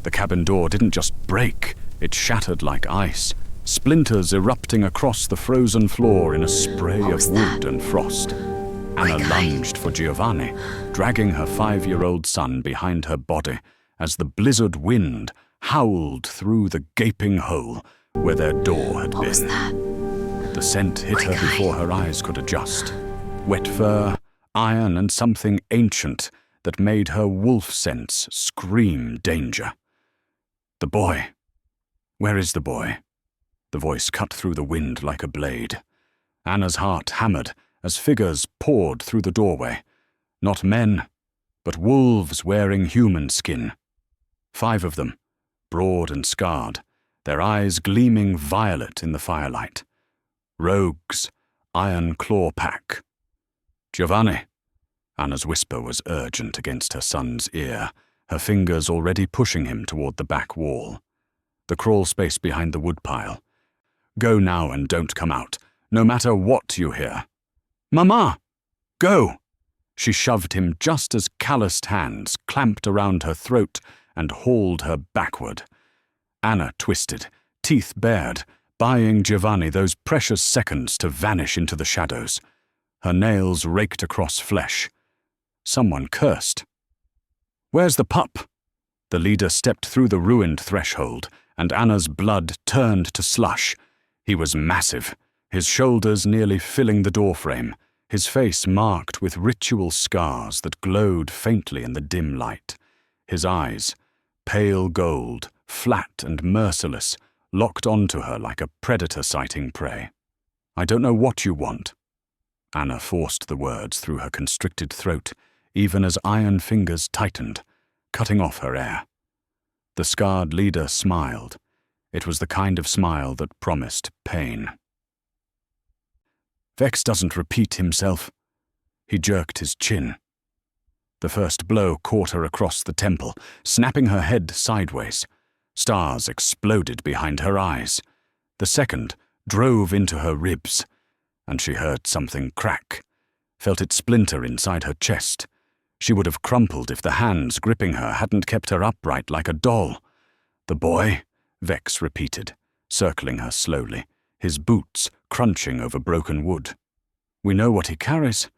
The cabin door didn't just break, it shattered like ice, splinters erupting across the frozen floor in a spray of wood and frost. Anna lunged for Giovanni, dragging her 5-year-old son behind her body as the blizzard wind howled through the gaping hole where their door had been. The scent hit her before her eyes could adjust. Wet fur, iron, and something ancient that made her wolf sense scream danger. The boy. Where is the boy? The voice cut through the wind like a blade. Anna's heart hammered as figures poured through the doorway. Not men, but wolves wearing human skin. 5 of them, broad and scarred, their eyes gleaming violet in the firelight. Rogues, iron claw pack. Giovanni. Anna's whisper was urgent against her son's ear, her fingers already pushing him toward the back wall. The crawl space behind the woodpile. Go now and don't come out, no matter what you hear. Mama! Go! She shoved him just as calloused hands clamped around her throat and hauled her backward. Anna twisted, teeth bared, buying Giovanni those precious seconds to vanish into the shadows. Her nails raked across flesh. Someone cursed. Where's the pup? The leader stepped through the ruined threshold, and Anna's blood turned to slush. He was massive, his shoulders nearly filling the doorframe, his face marked with ritual scars that glowed faintly in the dim light. His eyes, pale gold, flat and merciless, locked onto her like a predator sighting prey. I don't know what you want. Anna forced the words through her constricted throat, even as iron fingers tightened, cutting off her air. The scarred leader smiled. It was the kind of smile that promised pain. Vex doesn't repeat himself. He jerked his chin. The first blow caught her across the temple, snapping her head sideways. Stars exploded behind her eyes. The second drove into her ribs, and she heard something crack, felt it splinter inside her chest. She would have crumpled if the hands gripping her hadn't kept her upright like a doll. The boy, Vex repeated, circling her slowly, his boots crunching over broken wood. We know what he carries.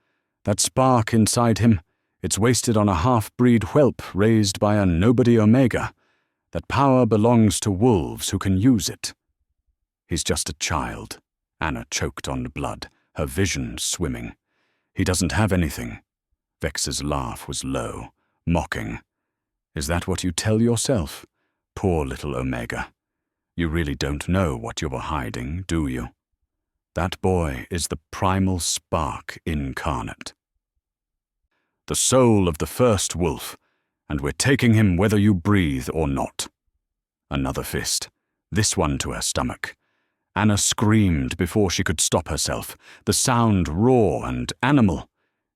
That spark inside him, it's wasted on a half-breed whelp raised by a nobody Omega. That power belongs to wolves who can use it. He's just a child. Anna choked on blood, her vision swimming. He doesn't have anything. Vex's laugh was low, mocking. Is that what you tell yourself? Poor little Omega. You really don't know what you're hiding, do you? That boy is the primal spark incarnate. The soul of the first wolf, and we're taking him whether you breathe or not. Another fist, this one to her stomach. Anna screamed before she could stop herself, the sound raw and animal.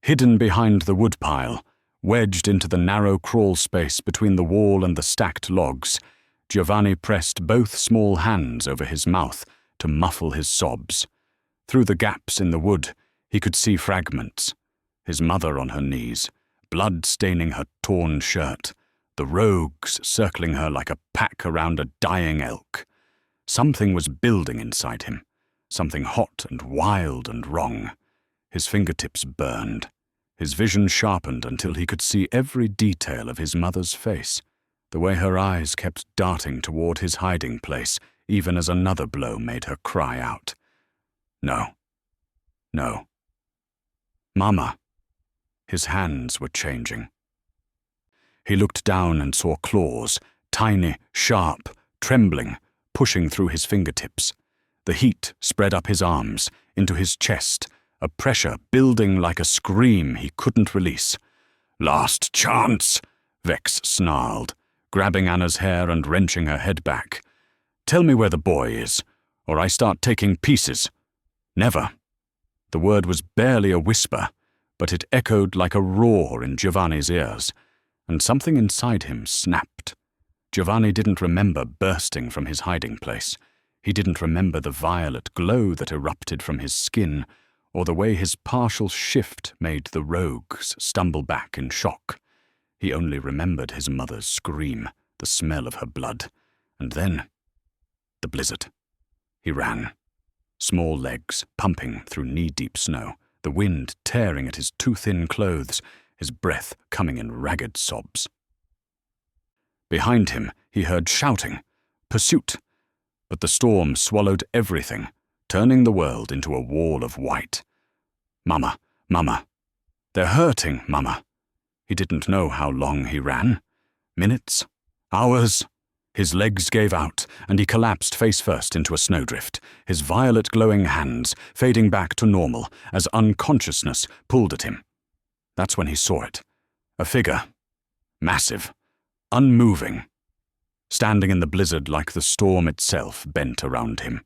Hidden behind the woodpile, wedged into the narrow crawl space between the wall and the stacked logs, Giovanni pressed both small hands over his mouth to muffle his sobs. Through the gaps in the wood, he could see fragments. His mother on her knees, blood staining her torn shirt, the rogues circling her like a pack around a dying elk. Something was building inside him, something hot and wild and wrong. His fingertips burned. His vision sharpened until he could see every detail of his mother's face, the way her eyes kept darting toward his hiding place, even as another blow made her cry out. No. No. Mama. His hands were changing. He looked down and saw claws, tiny, sharp, trembling, pushing through his fingertips. The heat spread up his arms, into his chest, a pressure building like a scream he couldn't release. Last chance, Vex snarled, grabbing Anna's hair and wrenching her head back. Tell me where the boy is, or I start taking pieces. Never. The word was barely a whisper, but it echoed like a roar in Giovanni's ears, and something inside him snapped. Giovanni didn't remember bursting from his hiding place. He didn't remember the violet glow that erupted from his skin, or the way his partial shift made the rogues stumble back in shock. He only remembered his mother's scream, the smell of her blood, and then the blizzard. He ran, small legs pumping through knee-deep snow, the wind tearing at his too-thin clothes, his breath coming in ragged sobs. Behind him he heard shouting, pursuit, but the storm swallowed everything, turning the world into a wall of white. "Mama, Mama. They're hurting, Mama." He didn't know how long he ran. Minutes? Hours? His legs gave out, and he collapsed face-first into a snowdrift, his violet-glowing hands fading back to normal as unconsciousness pulled at him. That's when he saw it. A figure. Massive. Unmoving. Standing in the blizzard like the storm itself bent around him.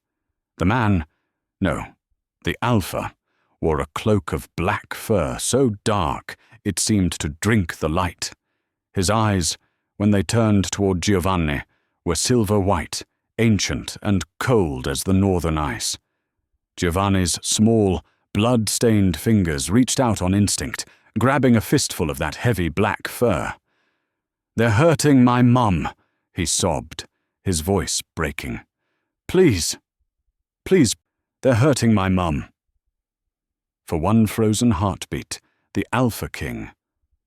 The man, no, the Alpha, wore a cloak of black fur so dark it seemed to drink the light. His eyes, when they turned toward Giovanni, were silver-white, ancient and cold as the northern ice. Giovanni's small, blood-stained fingers reached out on instinct, grabbing a fistful of that heavy black fur. "They're hurting my mum," he sobbed, his voice breaking. Please, they're hurting my mum." For one frozen heartbeat, the Alpha King,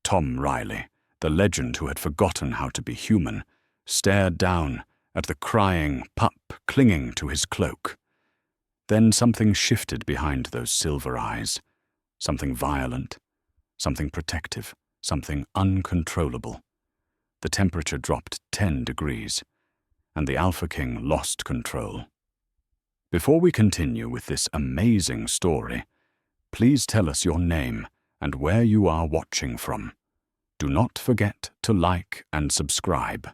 Tom Riley, the legend who had forgotten how to be human, stared down at the crying pup clinging to his cloak. Then something shifted behind those silver eyes, something violent, something protective, something uncontrollable. The temperature dropped 10 degrees, and the Alpha King lost control. Before we continue with this amazing story, please tell us your name and where you are watching from. Do not forget to like and subscribe.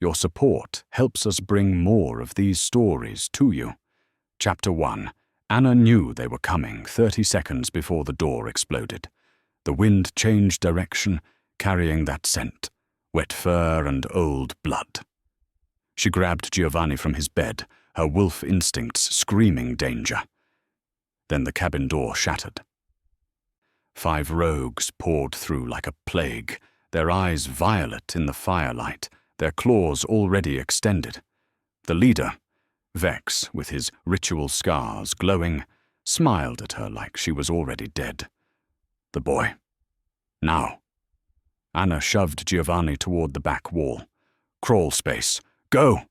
Your support helps us bring more of these stories to you. Chapter 1. Anna knew they were coming 30 seconds before the door exploded. The wind changed direction, carrying that scent, wet fur and old blood. She grabbed Giovanni from his bed, her wolf instincts screaming danger. Then the cabin door shattered. 5 rogues poured through like a plague, their eyes violet in the firelight, their claws already extended. The leader, Vex, with his ritual scars glowing, smiled at her like she was already dead. The boy. Now. Anna shoved Giovanni toward the back wall. Crawl space. Go!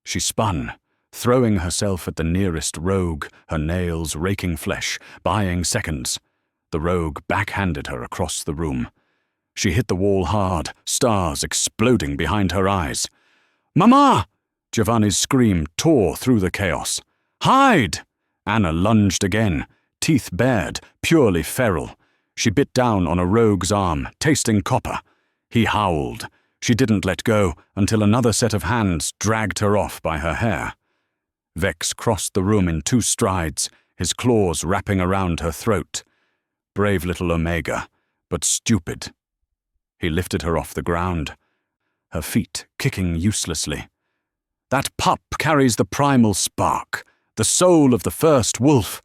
She spun, throwing herself at the nearest rogue, her nails raking flesh, buying seconds. The rogue backhanded her across the room. She hit the wall hard, stars exploding behind her eyes. "Mama!" Giovanni's scream tore through the chaos. "Hide!" Anna lunged again, teeth bared, purely feral. She bit down on a rogue's arm, tasting copper. He howled. She didn't let go until another set of hands dragged her off by her hair. Vex crossed the room in 2 strides, his claws wrapping around her throat. Brave little Omega, but stupid. He lifted her off the ground, her feet kicking uselessly. "That pup carries the primal spark, the soul of the first wolf.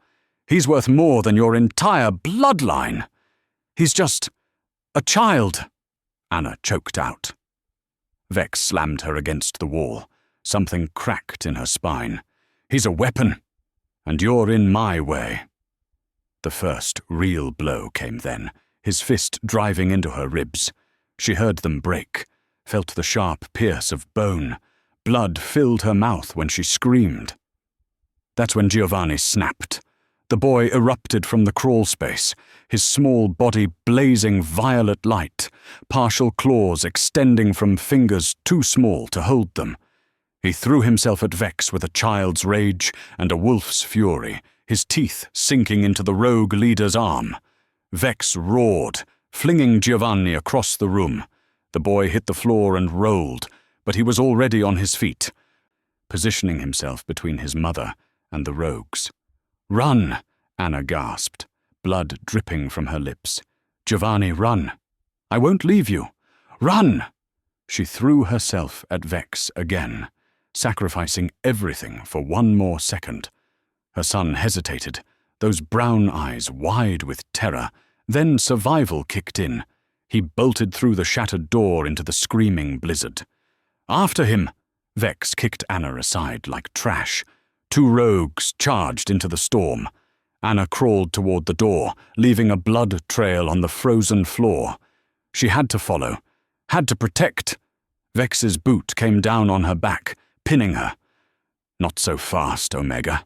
He's worth more than your entire bloodline. He's just a child," Anna choked out. Vex slammed her against the wall. Something cracked in her spine. "He's a weapon, and you're in my way." The first real blow came then, his fist driving into her ribs. She heard them break, felt the sharp pierce of bone. Blood filled her mouth when she screamed. That's when Giovanni snapped. The boy erupted from the crawl space, his small body blazing violet light, partial claws extending from fingers too small to hold them. He threw himself at Vex with a child's rage and a wolf's fury, his teeth sinking into the rogue leader's arm. Vex roared, flinging Giovanni across the room. The boy hit the floor and rolled, but he was already on his feet, positioning himself between his mother and the rogues. "Run!" Anna gasped, blood dripping from her lips. "Giovanni, run! I won't leave you! Run!" She threw herself at Vex again, sacrificing everything for one more second. Her son hesitated, those brown eyes wide with terror. Then survival kicked in. He bolted through the shattered door into the screaming blizzard. After him! Vex kicked Anna aside like trash. 2 rogues charged into the storm. Anna crawled toward the door, leaving a blood trail on the frozen floor. She had to follow, had to protect. Vex's boot came down on her back, pinning her. Not so fast, Omega.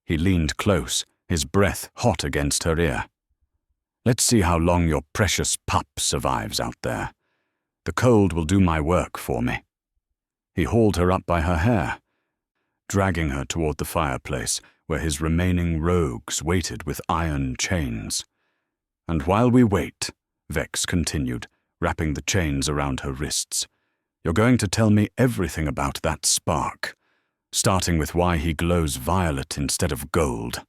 He leaned close, his breath hot against her ear. Let's see how long your precious pup survives out there. The cold will do my work for me. He hauled her up by her hair, dragging her toward the fireplace where his remaining rogues waited with iron chains. And while we wait, Vex continued, wrapping the chains around her wrists, you're going to tell me everything about that spark, starting with why he glows violet instead of gold.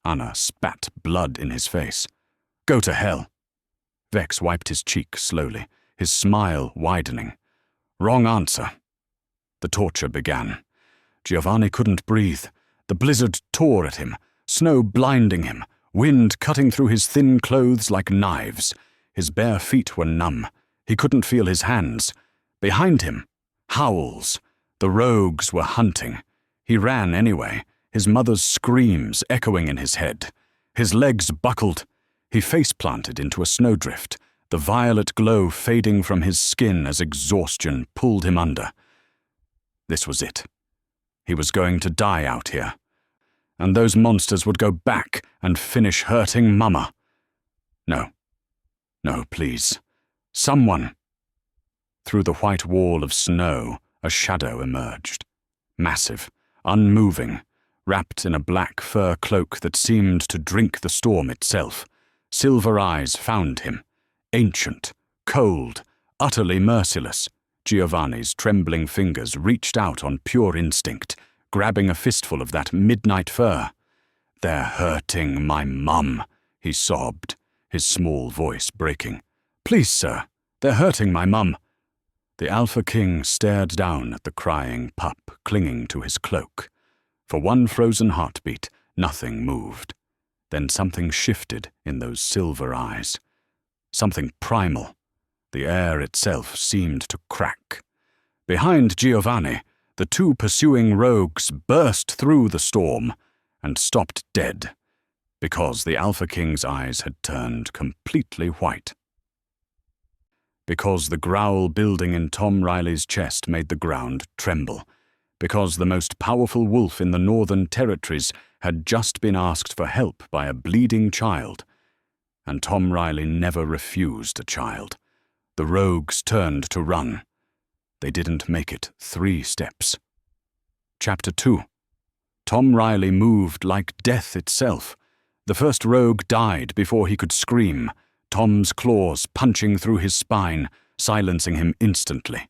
Anna spat blood in his face. Go to hell. Vex wiped his cheek slowly, his smile widening. Wrong answer. The torture began. Giovanni couldn't breathe. The blizzard tore at him, snow blinding him, wind cutting through his thin clothes like knives. His bare feet were numb. He couldn't feel his hands. Behind him, howls. The rogues were hunting. He ran anyway, his mother's screams echoing in his head. His legs buckled. He face-planted into a snowdrift, the violet glow fading from his skin as exhaustion pulled him under. This was it. He was going to die out here. And those monsters would go back and finish hurting Mama. No. No, please. Someone. Through the white wall of snow, a shadow emerged. Massive, unmoving, wrapped in a black fur cloak that seemed to drink the storm itself. Silver eyes found him. Ancient, cold, utterly merciless. Giovanni's trembling fingers reached out on pure instinct, grabbing a fistful of that midnight fur. They're hurting my mum, he sobbed, his small voice breaking. Please, sir, they're hurting my mum. The Alpha King stared down at the crying pup clinging to his cloak. For one frozen heartbeat, nothing moved. Then something shifted in those silver eyes. Something primal. The air itself seemed to crack. Behind Giovanni, the 2 pursuing rogues burst through the storm and stopped dead, because the Alpha King's eyes had turned completely white. Because the growl building in Tom Riley's chest made the ground tremble. Because the most powerful wolf in the Northern Territories had just been asked for help by a bleeding child. And Tom Riley never refused a child. The rogues turned to run. They didn't make it 3 steps. Chapter 2. Tom Riley moved like death itself. The first rogue died before he could scream, Tom's claws punching through his spine, silencing him instantly.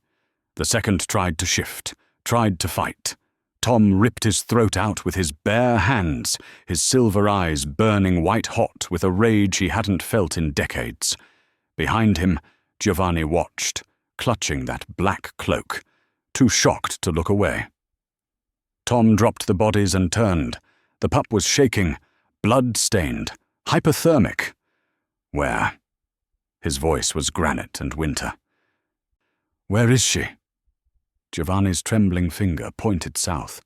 The second tried to shift, tried to fight. Tom ripped his throat out with his bare hands, his silver eyes burning white-hot with a rage he hadn't felt in decades. Behind him, Giovanni watched, clutching that black cloak, too shocked to look away. Tom dropped the bodies and turned. The pup was shaking, blood-stained, hypothermic. Where? His voice was granite and winter. Where is she? Giovanni's trembling finger pointed south.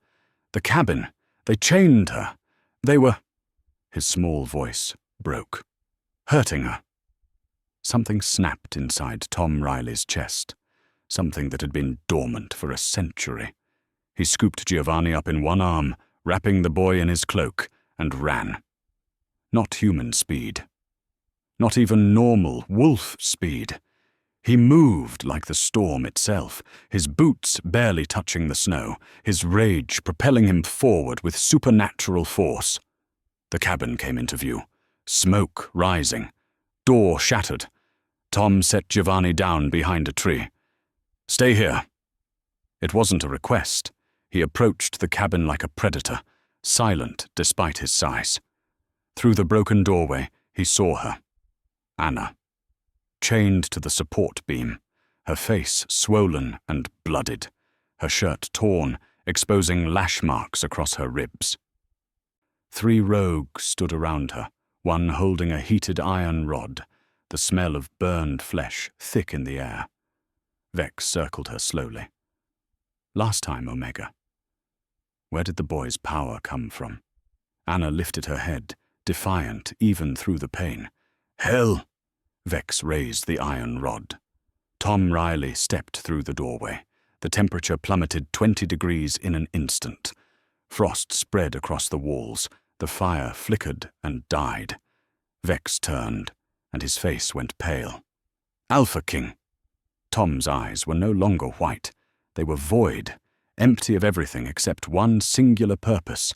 The cabin. They chained her. They were... His small voice broke. Hurting her. Something snapped inside Tom Riley's chest. Something that had been dormant for a century. He scooped Giovanni up in one arm, wrapping the boy in his cloak, and ran. Not human speed. Not even normal wolf speed. He moved like the storm itself, his boots barely touching the snow, his rage propelling him forward with supernatural force. The cabin came into view, smoke rising, door shattered. Tom set Giovanni down behind a tree. Stay here. It wasn't a request. He approached the cabin like a predator, silent despite his size. Through the broken doorway, he saw her. Anna. Chained to the support beam, her face swollen and blooded, her shirt torn, exposing lash marks across her ribs. 3 rogues stood around her, one holding a heated iron rod, the smell of burned flesh thick in the air. Vex circled her slowly. Last time, Omega. Where did the boy's power come from? Anna lifted her head, defiant even through the pain. Hell! Vex raised the iron rod. Tom Riley stepped through the doorway. The temperature plummeted 20 degrees in an instant. Frost spread across the walls. The fire flickered and died. Vex turned, and his face went pale. Alpha King! Tom's eyes were no longer white. They were void, empty of everything except one singular purpose: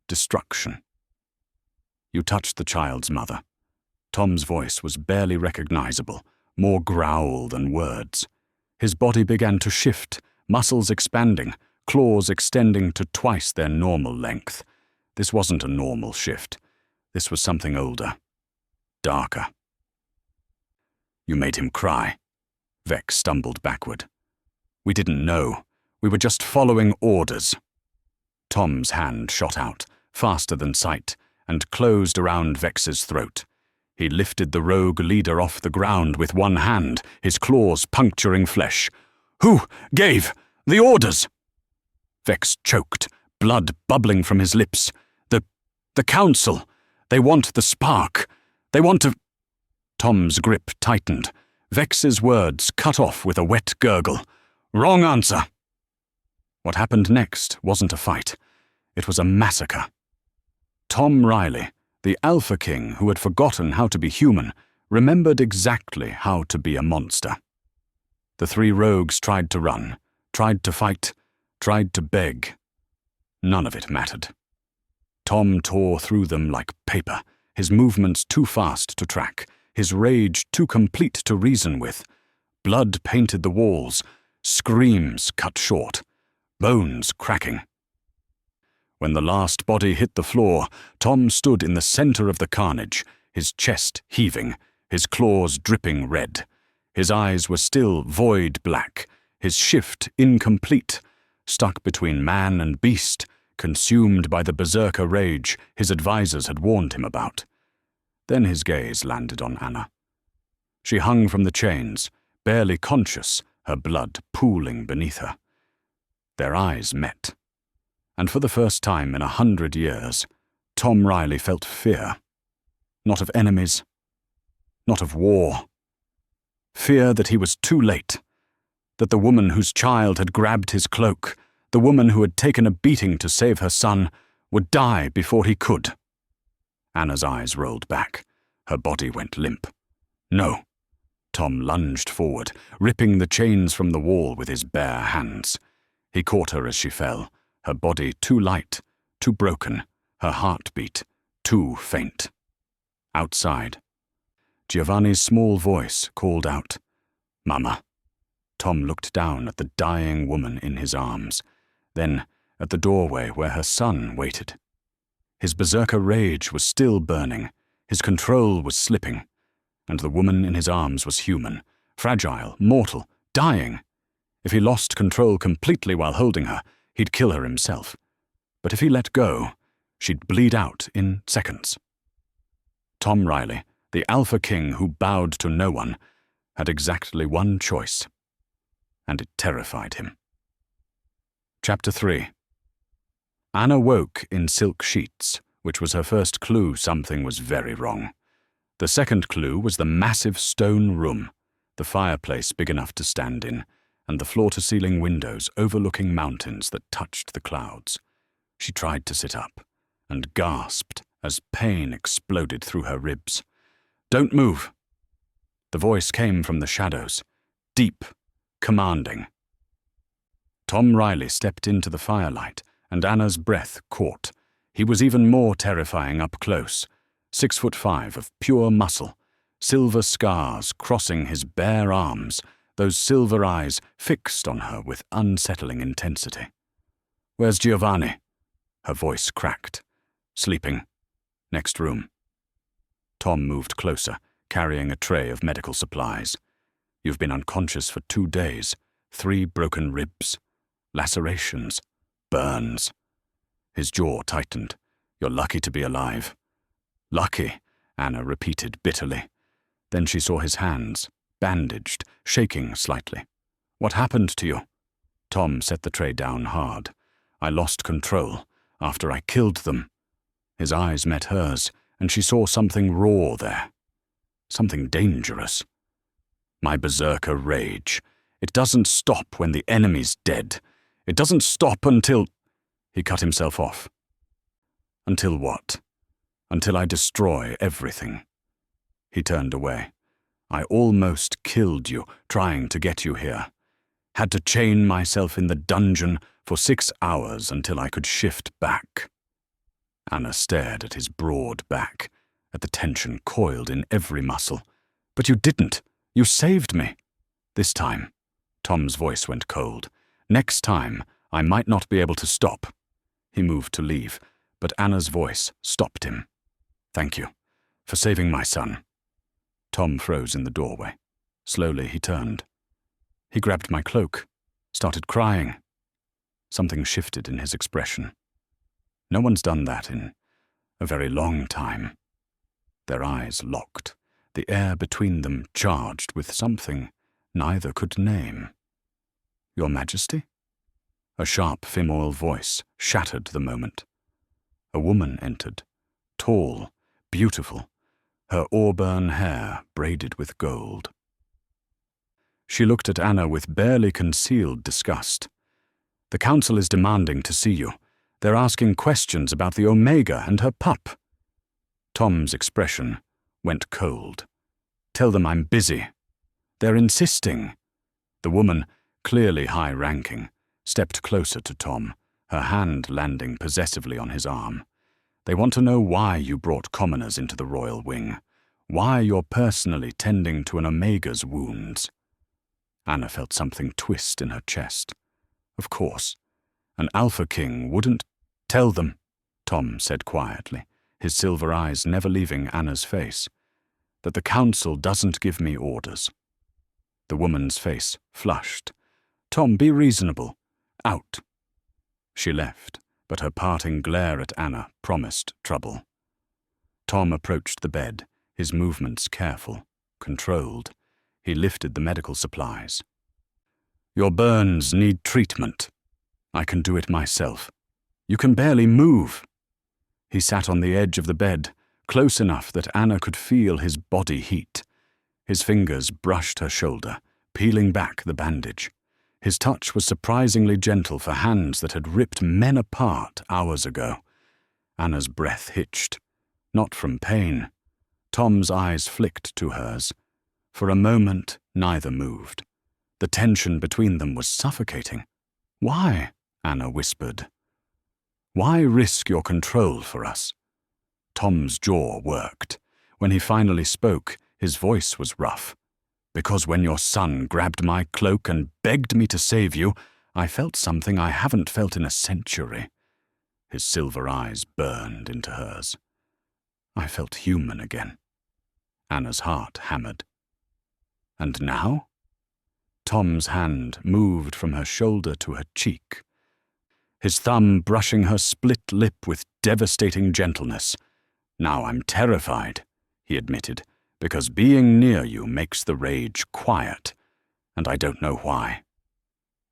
destruction. You touched the child's mother. Tom's voice was barely recognizable, more growl than words. His body began to shift, muscles expanding, claws extending to twice their normal length. This wasn't a normal shift. This was something older, darker. You made him cry. Vex stumbled backward. We didn't know. We were just following orders. Tom's hand shot out, faster than sight, and closed around Vex's throat. He lifted the rogue leader off the ground with one hand, his claws puncturing flesh. Who gave the orders? Vex choked, blood bubbling from his lips. The council. They want the spark. They want to... Tom's grip tightened. Vex's words cut off with a wet gurgle. Wrong answer. What happened next wasn't a fight. It was a massacre. Tom Riley, the Alpha King who had forgotten how to be human, remembered exactly how to be a monster. The three rogues tried to run, tried to fight, tried to beg. None of it mattered. Tom tore through them like paper, his movements too fast to track, his rage too complete to reason with. Blood painted the walls, screams cut short, bones cracking. When the last body hit the floor, Tom stood in the center of the carnage, his chest heaving, his claws dripping red. His eyes were still void black, his shift incomplete, stuck between man and beast, consumed by the berserker rage his advisors had warned him about. Then his gaze landed on Anna. She hung from the chains, barely conscious, her blood pooling beneath her. Their eyes met. And for the first time in 100 years, Tom Riley felt fear. Not of enemies, not of war. Fear that he was too late, that the woman whose child had grabbed his cloak, the woman who had taken a beating to save her son, would die before he could. Anna's eyes rolled back. Her body went limp. No. Tom lunged forward, ripping the chains from the wall with his bare hands. He caught her as she fell, her body too light, too broken, her heartbeat too faint. Outside, Giovanni's small voice called out, "Mama." Tom looked down at the dying woman in his arms, then at the doorway where her son waited. His berserker rage was still burning, his control was slipping, and the woman in his arms was human, fragile, mortal, dying. If he lost control completely while holding her, he'd kill her himself. But if he let go, she'd bleed out in seconds. Tom Riley, the Alpha King who bowed to no one, had exactly one choice, and it terrified him. Chapter 3. Anna woke in silk sheets, which was her first clue something was very wrong. The second clue was the massive stone room, the fireplace big enough to stand in, and the floor-to-ceiling windows overlooking mountains that touched the clouds. She tried to sit up, and gasped as pain exploded through her ribs. "Don't move!" The voice came from the shadows, deep, commanding. Tom Riley stepped into the firelight, and Anna's breath caught. He was even more terrifying up close, 6'5" of pure muscle, silver scars crossing his bare arms, those silver eyes fixed on her with unsettling intensity. "Where's Giovanni?" Her voice cracked. "Sleeping. Next room." Tom moved closer, carrying a tray of medical supplies. "You've been unconscious for 2 days, 3 broken ribs, lacerations, burns." His jaw tightened. "You're lucky to be alive." "Lucky," Anna repeated bitterly. Then she saw his hands, bandaged, shaking slightly. "What happened to you?" Tom set the tray down hard. I lost control after I killed them. His eyes met hers, and she saw something raw there. Something dangerous. My berserker rage. It doesn't stop when the enemy's dead. It doesn't stop until... He cut himself off. Until what? Until I destroy everything. He turned away. I almost killed you, trying to get you here. Had to chain myself in the dungeon for 6 hours until I could shift back. Anna stared at his broad back, at the tension coiled in every muscle. But you didn't. You saved me. This time, Tom's voice went cold. Next time, I might not be able to stop. He moved to leave, but Anna's voice stopped him. Thank you for saving my son. Tom froze in the doorway. Slowly he turned. He grabbed my cloak, started crying. Something shifted in his expression. No one's done that in a very long time. Their eyes locked, the air between them charged with something neither could name. Your Majesty? A sharp femoral voice shattered the moment. A woman entered, tall, beautiful, her auburn hair braided with gold. She looked at Anna with barely concealed disgust. The council is demanding to see you. They're asking questions about the Omega and her pup. Tom's expression went cold. Tell them I'm busy. They're insisting. The woman, clearly high-ranking, stepped closer to Tom, her hand landing possessively on his arm. They want to know why you brought commoners into the royal wing, why you're personally tending to an Omega's wounds. Anna felt something twist in her chest. Of course, an Alpha King wouldn't... Tell them, Tom said quietly, his silver eyes never leaving Anna's face, that the council doesn't give me orders. The woman's face flushed. Tom, be reasonable. Out. She left, but her parting glare at Anna promised trouble. Tom approached the bed, his movements careful, controlled. He lifted the medical supplies. Your burns need treatment. I can do it myself. You can barely move. He sat on the edge of the bed, close enough that Anna could feel his body heat. His fingers brushed her shoulder, peeling back the bandage. His touch was surprisingly gentle for hands that had ripped men apart hours ago. Anna's breath hitched. Not from pain. Tom's eyes flicked to hers. For a moment, neither moved. The tension between them was suffocating. Why? Anna whispered. Why risk your control for us? Tom's jaw worked. When he finally spoke, his voice was rough. Because when your son grabbed my cloak and begged me to save you, I felt something I haven't felt in a century. His silver eyes burned into hers. I felt human again. Anna's heart hammered. And now? Tom's hand moved from her shoulder to her cheek, his thumb brushing her split lip with devastating gentleness. Now I'm terrified, he admitted, because being near you makes the rage quiet, and I don't know why.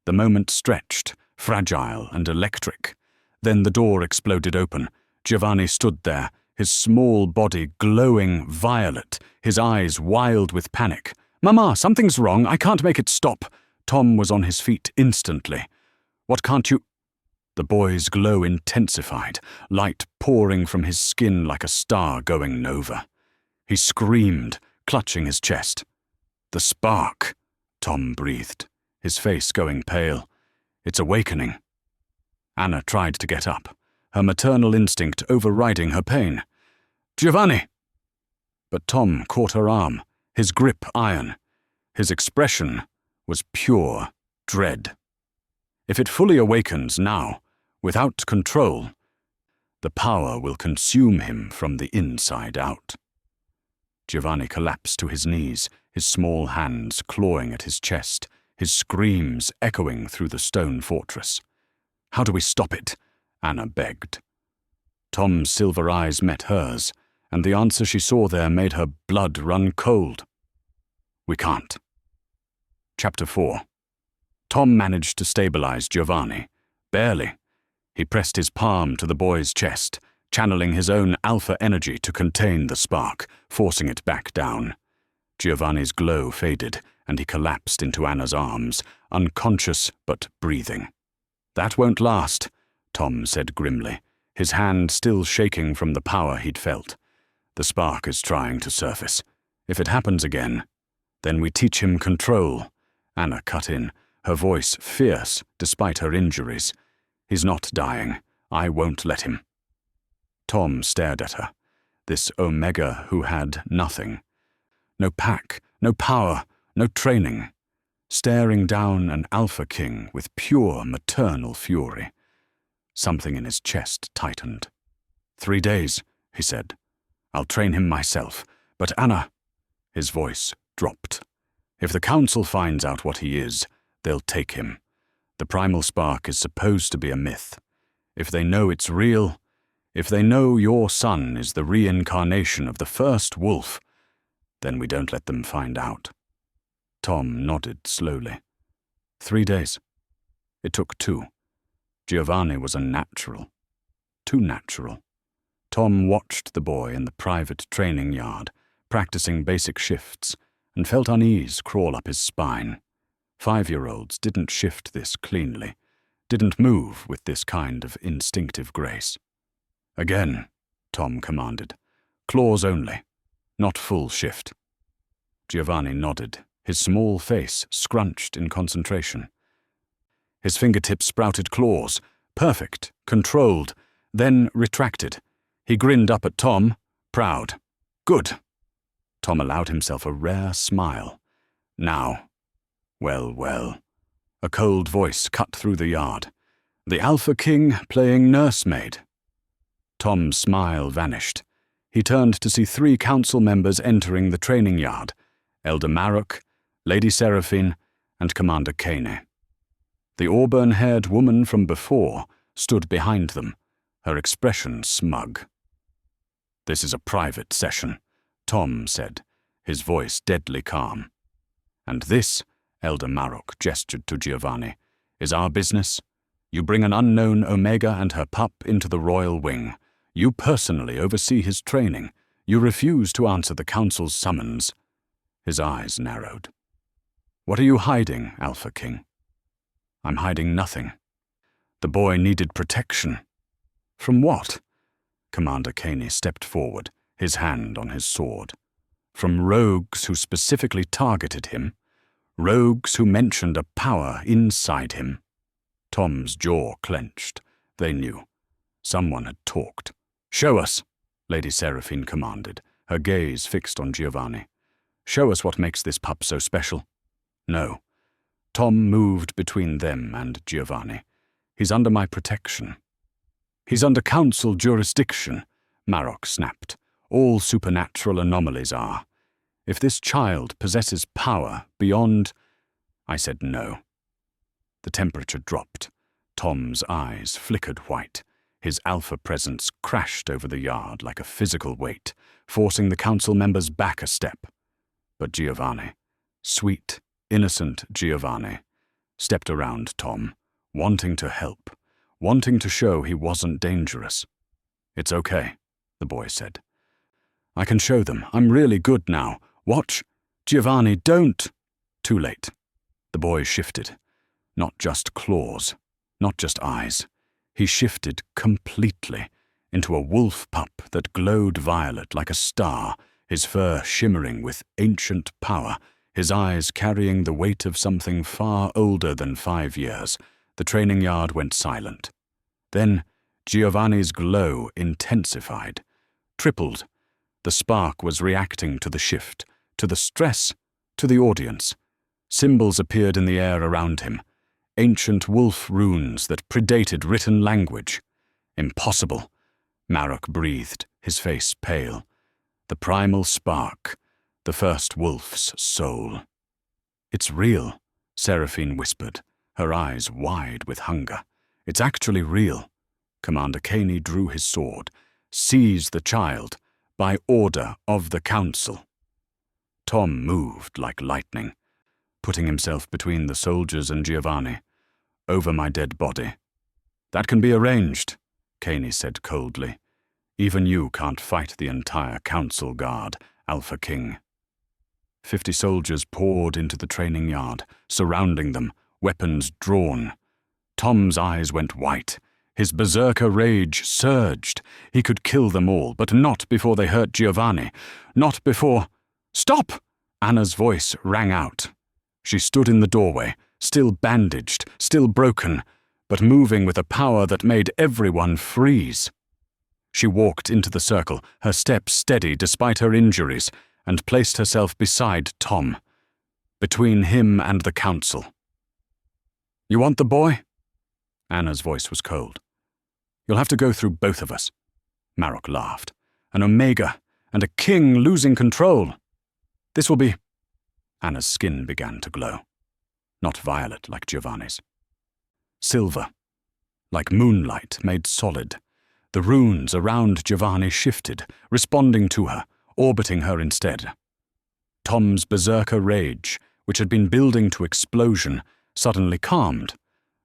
The moment stretched, fragile and electric. Then the door exploded open. Giovanni stood there, his small body glowing violet, his eyes wild with panic. Mama, something's wrong. I can't make it stop. Tom was on his feet instantly. What can't you... The boy's glow intensified, light pouring from his skin like a star going nova. He screamed, clutching his chest. The spark, Tom breathed, his face going pale. It's awakening. Anna tried to get up, her maternal instinct overriding her pain. Giovanni! But Tom caught her arm, his grip iron. His expression was pure dread. If it fully awakens now, without control, the power will consume him from the inside out. Giovanni collapsed to his knees, his small hands clawing at his chest, his screams echoing through the stone fortress. How do we stop it? Anna begged. Tom's silver eyes met hers, and the answer she saw there made her blood run cold. We can't. Chapter 4. Tom managed to stabilize Giovanni. Barely. He pressed his palm to the boy's chest, channeling his own alpha energy to contain the spark, forcing it back down. Giovanni's glow faded, and he collapsed into Anna's arms, unconscious but breathing. "That won't last," Tom said grimly, his hand still shaking from the power he'd felt. "The spark is trying to surface. If it happens again, then we teach him control." Anna cut in, her voice fierce despite her injuries. "He's not dying. I won't let him." Tom stared at her, this Omega who had nothing. No pack, no power, no training. Staring down an Alpha King with pure maternal fury. Something in his chest tightened. 3 days, he said. "I'll train him myself. But Anna..." His voice dropped. "If the council finds out what he is, they'll take him. The primal spark is supposed to be a myth. If they know it's real, if they know your son is the reincarnation of the first wolf, then we don't let them find out." Tom nodded slowly. 3 days. It took 2. Giovanni was a natural. Too natural. Tom watched the boy in the private training yard, practicing basic shifts, and felt unease crawl up his spine. 5-year-olds didn't shift this cleanly, didn't move with this kind of instinctive grace. "Again," Tom commanded. "Claws only, not full shift." Giovanni nodded, his small face scrunched in concentration. His fingertips sprouted claws, perfect, controlled, then retracted. He grinned up at Tom, proud. "Good." Tom allowed himself a rare smile. "Now." "Well, well." A cold voice cut through the yard. "The Alpha King playing nursemaid." Tom's smile vanished. He turned to see 3 council members entering the training yard: Elder Marok, Lady Seraphine, and Commander Kane. The auburn-haired woman from before stood behind them, her expression smug. "This is a private session," Tom said, his voice deadly calm. "And this," Elder Marok gestured to Giovanni, "is our business. You bring an unknown Omega and her pup into the royal wing. You personally oversee his training. You refuse to answer the council's summons." His eyes narrowed. "What are you hiding, Alpha King?" "I'm hiding nothing. The boy needed protection." "From what?" Commander Kane stepped forward, his hand on his sword. "From rogues who specifically targeted him. Rogues who mentioned a power inside him." Tom's jaw clenched. They knew. Someone had talked. "Show us," Lady Seraphine commanded, her gaze fixed on Giovanni. "Show us what makes this pup so special." "No." Tom moved between them and Giovanni. "He's under my protection." "He's under council jurisdiction," Marok snapped. "All supernatural anomalies are. If this child possesses power beyond..." I said no. The temperature dropped. Tom's eyes flickered white. His alpha presence crashed over the yard like a physical weight, forcing the council members back a step. But Giovanni, sweet, innocent Giovanni, stepped around Tom, wanting to help, wanting to show he wasn't dangerous. "It's okay," the boy said. "I can show them. I'm really good now. Watch." "Giovanni, don't!" Too late. The boy shifted. Not just claws, not just eyes. He shifted completely into a wolf pup that glowed violet like a star, his fur shimmering with ancient power, his eyes carrying the weight of something far older than 5 years. The training yard went silent. Then Giovanni's glow intensified, tripled. The spark was reacting to the shift, to the stress, to the audience. Symbols appeared in the air around him, ancient wolf runes that predated written language. "Impossible," Marok breathed, his face pale. "The primal spark, the first wolf's soul." "It's real," Seraphine whispered, her eyes wide with hunger. "It's actually real." Commander Kane drew his sword. "Seize the child, by order of the council." Tom moved like lightning. putting himself between the soldiers and Giovanni. "Over my dead body." "That can be arranged," Caney said coldly. "Even you can't fight the entire council guard, Alpha King." 50 soldiers poured into the training yard, surrounding them, weapons drawn. Tom's eyes went white. His berserker rage surged. He could kill them all, but not before they hurt Giovanni. Not before— "Stop!" Anna's voice rang out. She stood in the doorway, still bandaged, still broken, but moving with a power that made everyone freeze. She walked into the circle, her step steady despite her injuries, and placed herself beside Tom, between him and the council. "You want the boy?" Anna's voice was cold. "You'll have to go through both of us." Marok laughed. "An Omega and a king losing control. This will be—" Anna's skin began to glow. Not violet like Giovanni's. Silver, like moonlight made solid. The runes around Giovanni shifted, responding to her, orbiting her instead. Tom's berserker rage, which had been building to explosion, suddenly calmed.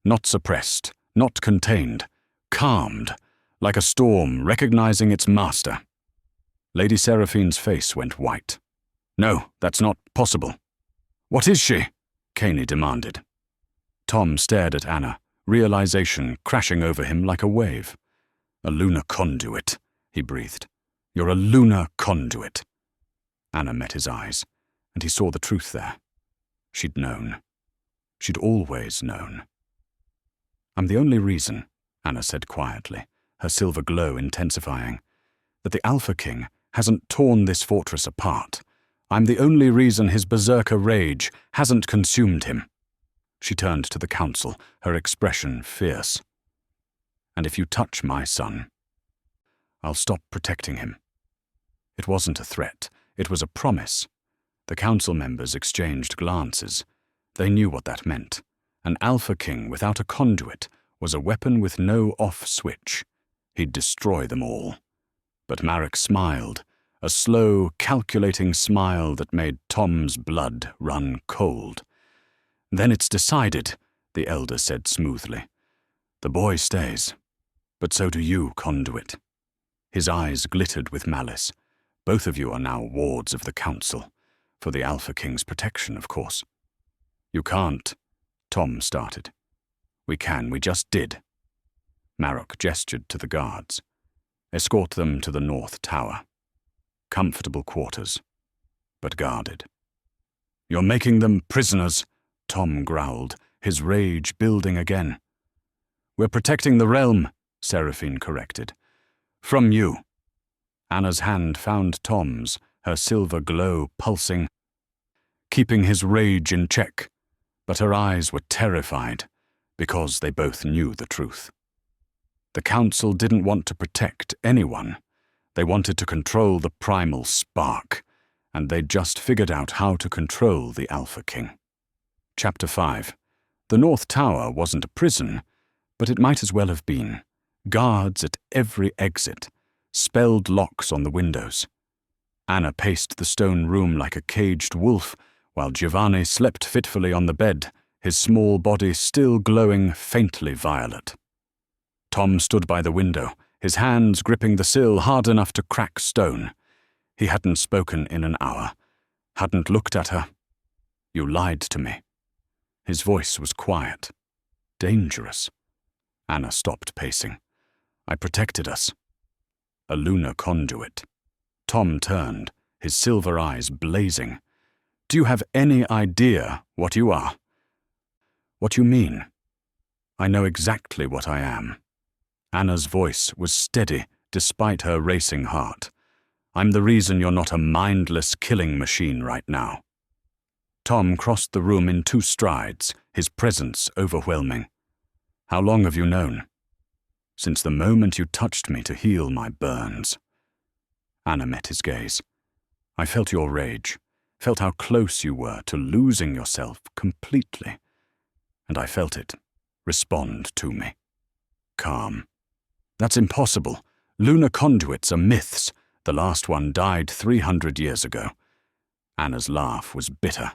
Not suppressed, not contained. Calmed, like a storm recognizing its master. Lady Seraphine's face went white. "No, that's not possible." "What is she?" Caney demanded. Tom stared at Anna, realization crashing over him like a wave. "A lunar conduit," he breathed. "You're a lunar conduit." Anna met his eyes, and he saw the truth there. She'd known. She'd always known. "I'm the only reason," Anna said quietly, her silver glow intensifying, "that the Alpha King hasn't torn this fortress apart. I'm the only reason his berserker rage hasn't consumed him." She turned to the council, her expression fierce. "And if you touch my son, I'll stop protecting him." It wasn't a threat, it was a promise. The council members exchanged glances. They knew what that meant. An Alpha King without a conduit was a weapon with no off switch. He'd destroy them all. But Marek smiled, a slow, calculating smile that made Tom's blood run cold. "Then it's decided," the elder said smoothly. "The boy stays, but so do you, Conduit." His eyes glittered with malice. "Both of you are now wards of the council, for the Alpha King's protection, of course." "You can't," Tom started. "We can, we just did." Marok gestured to the guards. "Escort them to the North Tower. Comfortable quarters, but guarded." "You're making them prisoners," Tom growled, his rage building again. "We're protecting the realm," Seraphine corrected. "From you." Anna's hand found Tom's, her silver glow pulsing, keeping his rage in check, but her eyes were terrified, because they both knew the truth. The council didn't want to protect anyone. They wanted to control the primal spark, and they'd just figured out how to control the Alpha King. Chapter 5. The North Tower wasn't a prison, but it might as well have been. Guards at every exit, spelled locks on the windows. Anna paced the stone room like a caged wolf, while Giovanni slept fitfully on the bed, his small body still glowing faintly violet. Tom stood by the window, his hands gripping the sill hard enough to crack stone. He hadn't spoken in an hour, hadn't looked at her. "You lied to me." His voice was quiet, dangerous. Anna stopped pacing. "I protected us." A lunar conduit. Tom turned, his silver eyes blazing. "Do you have any idea what you are?" "What you mean?" "I know exactly what I am." Anna's voice was steady despite her racing heart. "I'm the reason you're not a mindless killing machine right now." Tom crossed the room in 2 strides, his presence overwhelming. "How long have you known?" "Since the moment you touched me to heal my burns." Anna met his gaze. "I felt your rage, felt how close you were to losing yourself completely. And I felt it respond to me. Calm. That's impossible. Lunar conduits are myths. The last one died 300 years ago." Anna's laugh was bitter.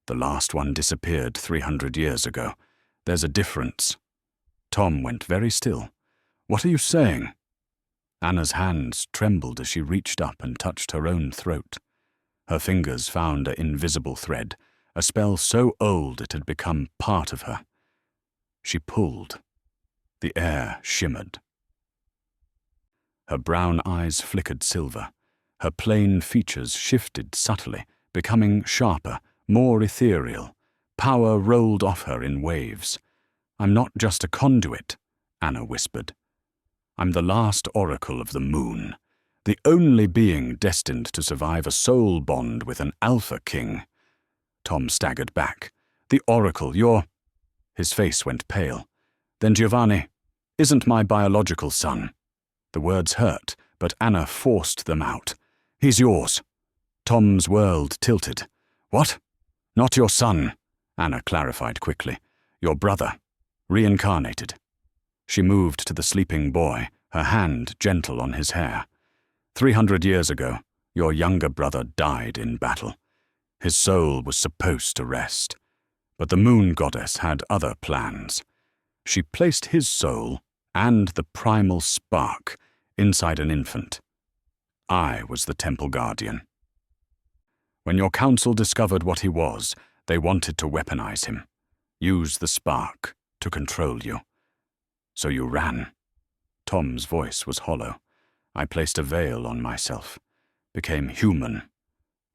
The last one disappeared 300 years ago. There's a difference. Tom went very still. What are you saying? Anna's hands trembled as she reached up and touched her own throat. Her fingers found an invisible thread, a spell so old it had become part of her. She pulled. The air shimmered. Her brown eyes flickered silver. Her plain features shifted subtly, becoming sharper, more ethereal. Power rolled off her in waves. I'm not just a conduit, Anna whispered. I'm the last oracle of the moon, the only being destined to survive a soul bond with an Alpha King. Tom staggered back. The oracle, you're... His face went pale. Then Giovanni isn't my biological son. The words hurt, but Anna forced them out. He's yours. Tom's world tilted. What? Not your son, Anna clarified quickly. Your brother. Reincarnated. She moved to the sleeping boy, her hand gentle on his hair. 300 years ago, your younger brother died in battle. His soul was supposed to rest. But the moon goddess had other plans. She placed his soul and the primal spark inside an infant. I was the temple guardian. When your council discovered what he was, they wanted to weaponize him, use the spark to control you. So you ran. Tom's voice was hollow. I placed a veil on myself, became human,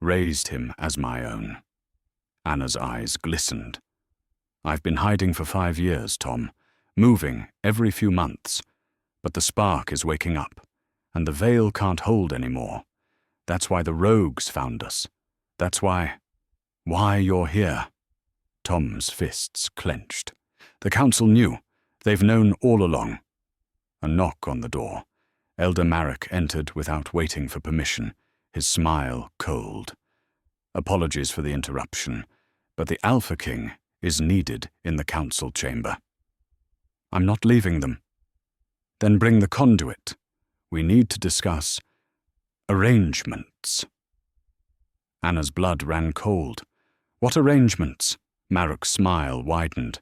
raised him as my own. Anna's eyes glistened. I've been hiding for 5 years, Tom, moving every few months, but the spark is waking up, and the veil can't hold anymore. That's why the rogues found us. That's why you're here. Tom's fists clenched. The council knew. They've known all along. A knock on the door. Elder Marek entered without waiting for permission, his smile cold. Apologies for the interruption, but the Alpha King is needed in the council chamber. I'm not leaving them. Then bring the conduit. We need to discuss arrangements. Anna's blood ran cold. What arrangements? Marek's smile widened.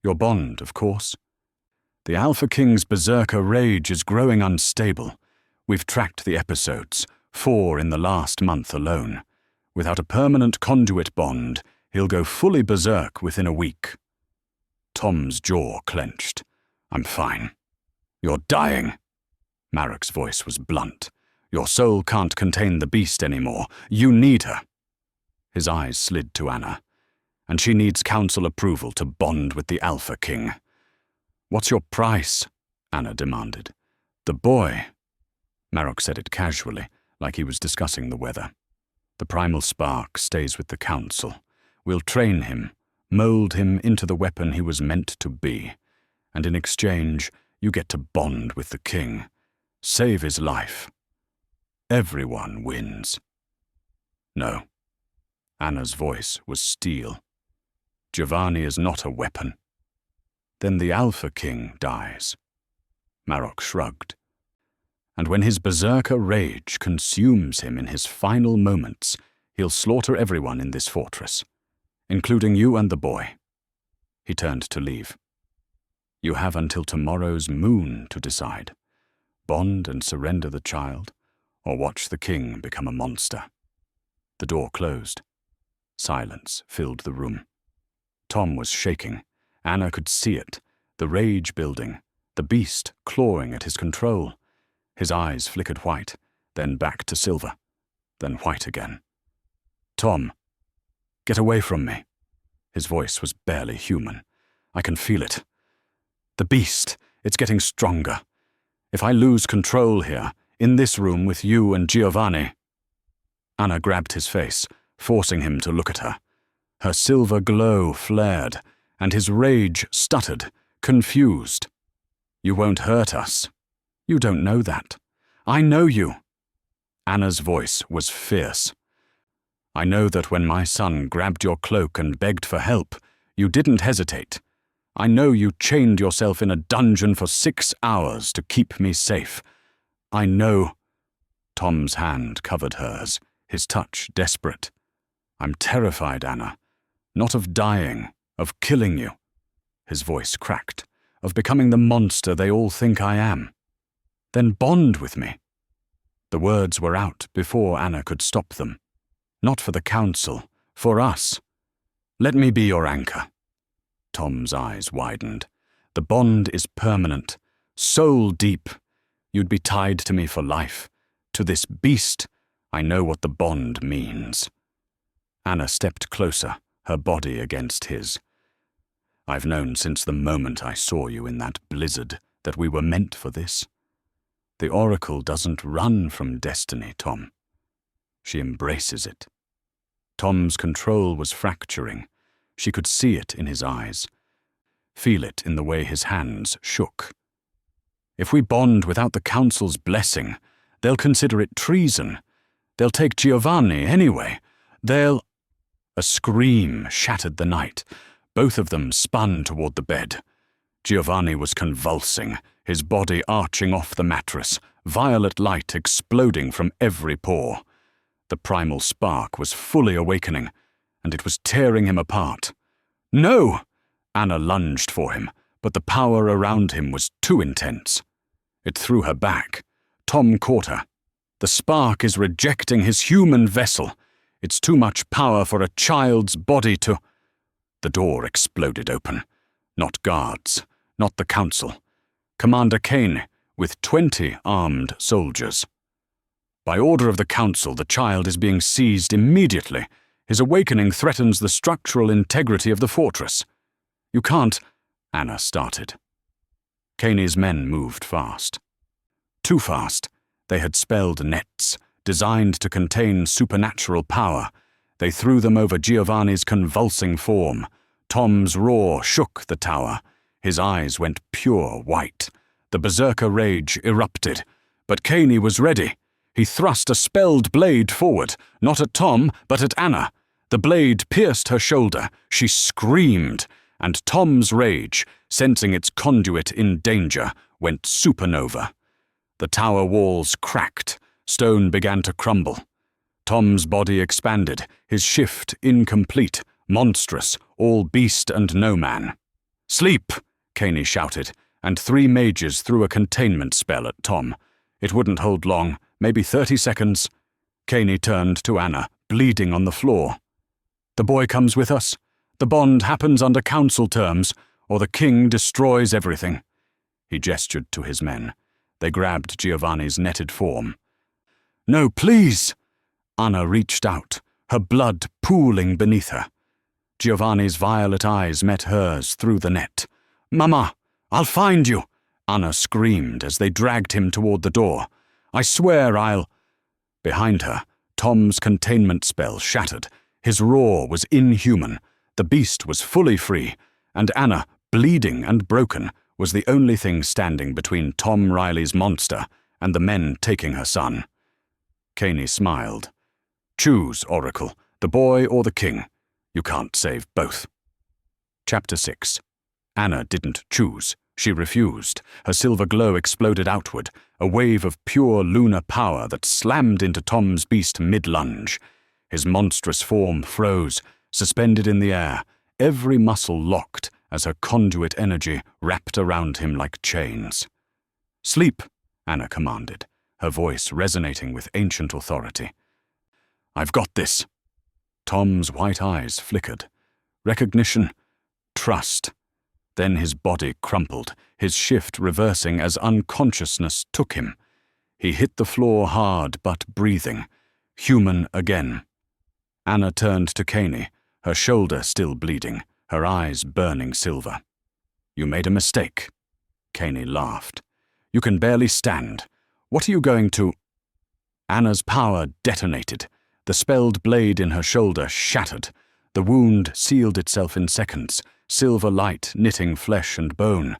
Your bond, of course. The Alpha King's berserker rage is growing unstable. We've tracked the episodes, 4 in the last month alone. Without a permanent conduit bond, he'll go fully berserk within a week. Tom's jaw clenched. I'm fine. You're dying. Marek's voice was blunt. Your soul can't contain the beast anymore. You need her. His eyes slid to Anna. And she needs council approval to bond with the Alpha King. What's your price? Anna demanded. The boy. Marek said it casually, like he was discussing the weather. The primal spark stays with the council. We'll train him, mold him into the weapon he was meant to be. And in exchange, you get to bond with the king. Save his life. Everyone wins. No. Anna's voice was steel. Giovanni is not a weapon. Then the Alpha King dies. Marek shrugged. And when his berserker rage consumes him in his final moments, he'll slaughter everyone in this fortress, including you and the boy. He turned to leave. You have until tomorrow's moon to decide. Bond and surrender the child, or watch the king become a monster. The door closed. Silence filled the room. Tom was shaking. Anna could see it, the rage building, the beast clawing at his control. His eyes flickered white, then back to silver, then white again. Tom, get away from me. His voice was barely human. I can feel it. The beast, it's getting stronger. If I lose control here, in this room with you and Giovanni... Anna grabbed his face, forcing him to look at her. Her silver glow flared, and his rage stuttered, confused. You won't hurt us. You don't know that. I know you. Anna's voice was fierce. I know that when my son grabbed your cloak and begged for help, you didn't hesitate. I know you chained yourself in a dungeon for 6 hours to keep me safe. I know... Tom's hand covered hers, his touch desperate. I'm terrified, Anna. Not of dying, of killing you." His voice cracked. "Of becoming the monster they all think I am." "Then bond with me." The words were out before Anna could stop them. "Not for the council, for us. Let me be your anchor." Tom's eyes widened. "The bond is permanent, soul deep. You'd be tied to me for life. To this beast, I know what the bond means." Anna stepped closer, her body against his. "I've known since the moment I saw you in that blizzard that we were meant for this. The Oracle doesn't run from destiny, Tom. She embraces it." Tom's control was fracturing. She could see it in his eyes, feel it in the way his hands shook. "If we bond without the council's blessing, they'll consider it treason. They'll take Giovanni anyway. They'll—" A scream shattered the night. Both of them spun toward the bed. Giovanni was convulsing, his body arching off the mattress, violet light exploding from every pore. The primal spark was fully awakening, and it was tearing him apart. "No!" Anna lunged for him, but the power around him was too intense. It threw her back. Tom caught her. "The spark is rejecting his human vessel. It's too much power for a child's body to—" The door exploded open. Not guards, not the council. Commander Kane, with 20 armed soldiers. "By order of the council, the child is being seized immediately. His awakening threatens the structural integrity of the fortress." "You can't—" Anna started. Kane's men moved fast. Too fast. They had spelled nets, designed to contain supernatural power. They threw them over Giovanni's convulsing form. Tom's roar shook the tower. His eyes went pure white. The berserker rage erupted. But Kane was ready. He thrust a spelled blade forward, not at Tom, but at Anna. The blade pierced her shoulder. She screamed, and Tom's rage, sensing its conduit in danger, went supernova. The tower walls cracked. Stone began to crumble. Tom's body expanded, his shift incomplete, monstrous, all beast and no man. "Sleep!" Kane shouted, and 3 mages threw a containment spell at Tom. It wouldn't hold long, maybe 30 seconds. Kane turned to Anna, bleeding on the floor. "The boy comes with us. The bond happens under council terms, or the king destroys everything." He gestured to his men. They grabbed Giovanni's netted form. "No, please!" Anna reached out, her blood pooling beneath her. Giovanni's violet eyes met hers through the net. "Mama, I'll find you!" Anna screamed as they dragged him toward the door. "I swear I'll—" Behind her, Tom's containment spell shattered. His roar was inhuman. The beast was fully free, and Anna, bleeding and broken, was the only thing standing between Tom Riley's monster and the men taking her son. Kane smiled. "Choose, Oracle, the boy or the king. You can't save both." Chapter 6. Anna didn't choose. She refused. Her silver glow exploded outward, a wave of pure lunar power that slammed into Tom's beast mid-lunge. His monstrous form froze, suspended in the air, every muscle locked as her conduit energy wrapped around him like chains. "Sleep," Anna commanded, her voice resonating with ancient authority. "I've got this." Tom's white eyes flickered. Recognition, trust. Then his body crumpled, his shift reversing as unconsciousness took him. He hit the floor hard but breathing, human again. Anna turned to Kane, her shoulder still bleeding, her eyes burning silver. "You made a mistake." Kane laughed. "You can barely stand. What are you going to—" Anna's power detonated. The spelled blade in her shoulder shattered. The wound sealed itself in seconds, silver light knitting flesh and bone.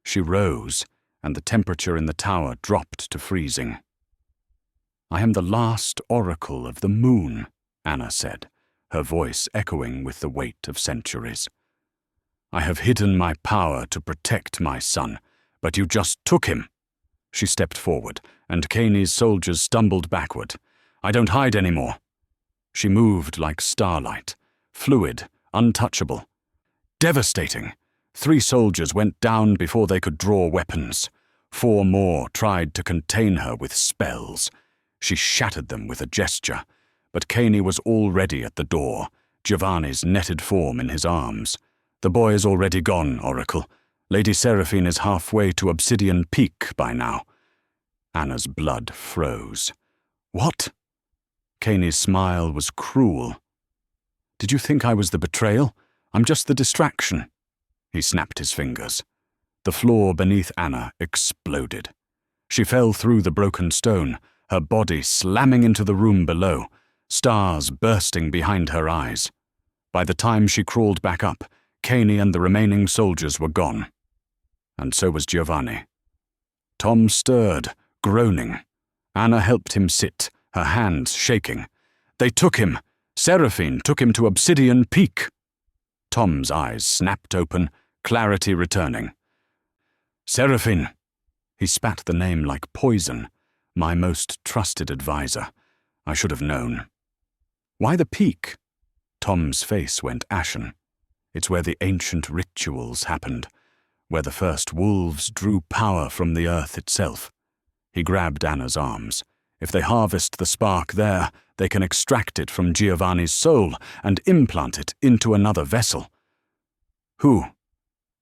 She rose, and the temperature in the tower dropped to freezing. "I am the last oracle of the moon," Anna said, her voice echoing with the weight of centuries. "I have hidden my power to protect my son, but you just took him." She stepped forward, and Kane's soldiers stumbled backward. "I don't hide anymore." She moved like starlight, fluid, untouchable. Devastating. 3 soldiers went down before they could draw weapons. 4 more tried to contain her with spells. She shattered them with a gesture, but Caney was already at the door, Giovanni's netted form in his arms. The boy is already gone, Oracle. Lady Seraphine is halfway to Obsidian Peak by now. Anna's blood froze. What? Caney's smile was cruel. Did you think I was the betrayal? I'm just the distraction. He snapped his fingers. The floor beneath Anna exploded. She fell through the broken stone, her body slamming into the room below, stars bursting behind her eyes. By the time she crawled back up, Caney and the remaining soldiers were gone. And so was Giovanni. Tom stirred, groaning. Anna helped him sit, her hands shaking. They took him. Seraphine took him to Obsidian Peak. Tom's eyes snapped open, clarity returning. Seraphine. He spat the name like poison. My most trusted advisor. I should have known. Why the peak? Tom's face went ashen. It's where the ancient rituals happened, where the first wolves drew power from the earth itself. He grabbed Anna's arms. If they harvest the spark there, they can extract it from Giovanni's soul and implant it into another vessel. Who?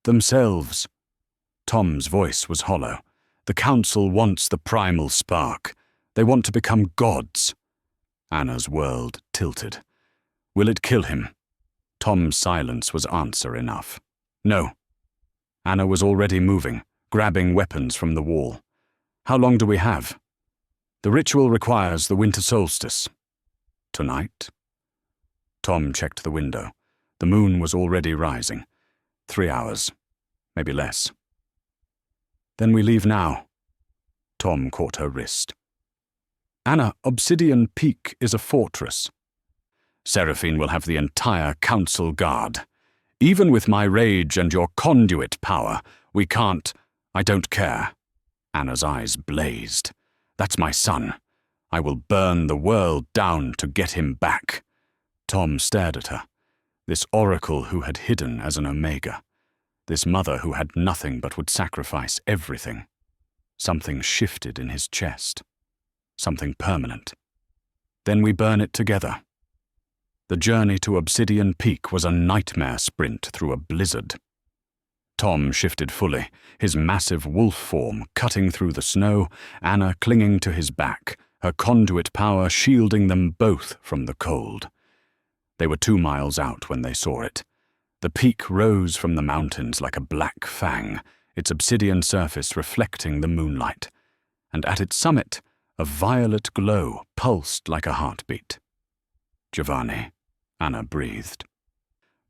Themselves. Tom's voice was hollow. The council wants the primal spark. They want to become gods. Anna's world tilted. Will it kill him? Tom's silence was answer enough. No. Anna was already moving, grabbing weapons from the wall. How long do we have? The ritual requires the winter solstice. Tonight? Tom checked the window. The moon was already rising. 3 hours. Maybe less. Then we leave now. Tom caught her wrist. Anna, Obsidian Peak is a fortress. Seraphine will have the entire council guard. Even with my rage and your conduit power, we can't— I don't care. Anna's eyes blazed. That's my son. I will burn the world down to get him back. Tom stared at her. This oracle who had hidden as an omega. This mother who had nothing but would sacrifice everything. Something shifted in his chest. Something permanent. Then we burn it together. The journey to Obsidian Peak was a nightmare sprint through a blizzard. Tom shifted fully, his massive wolf form cutting through the snow, Anna clinging to his back, her conduit power shielding them both from the cold. They were 2 miles out when they saw it. The peak rose from the mountains like a black fang, its obsidian surface reflecting the moonlight, and at its summit, a violet glow pulsed like a heartbeat. Giovanni, Anna breathed.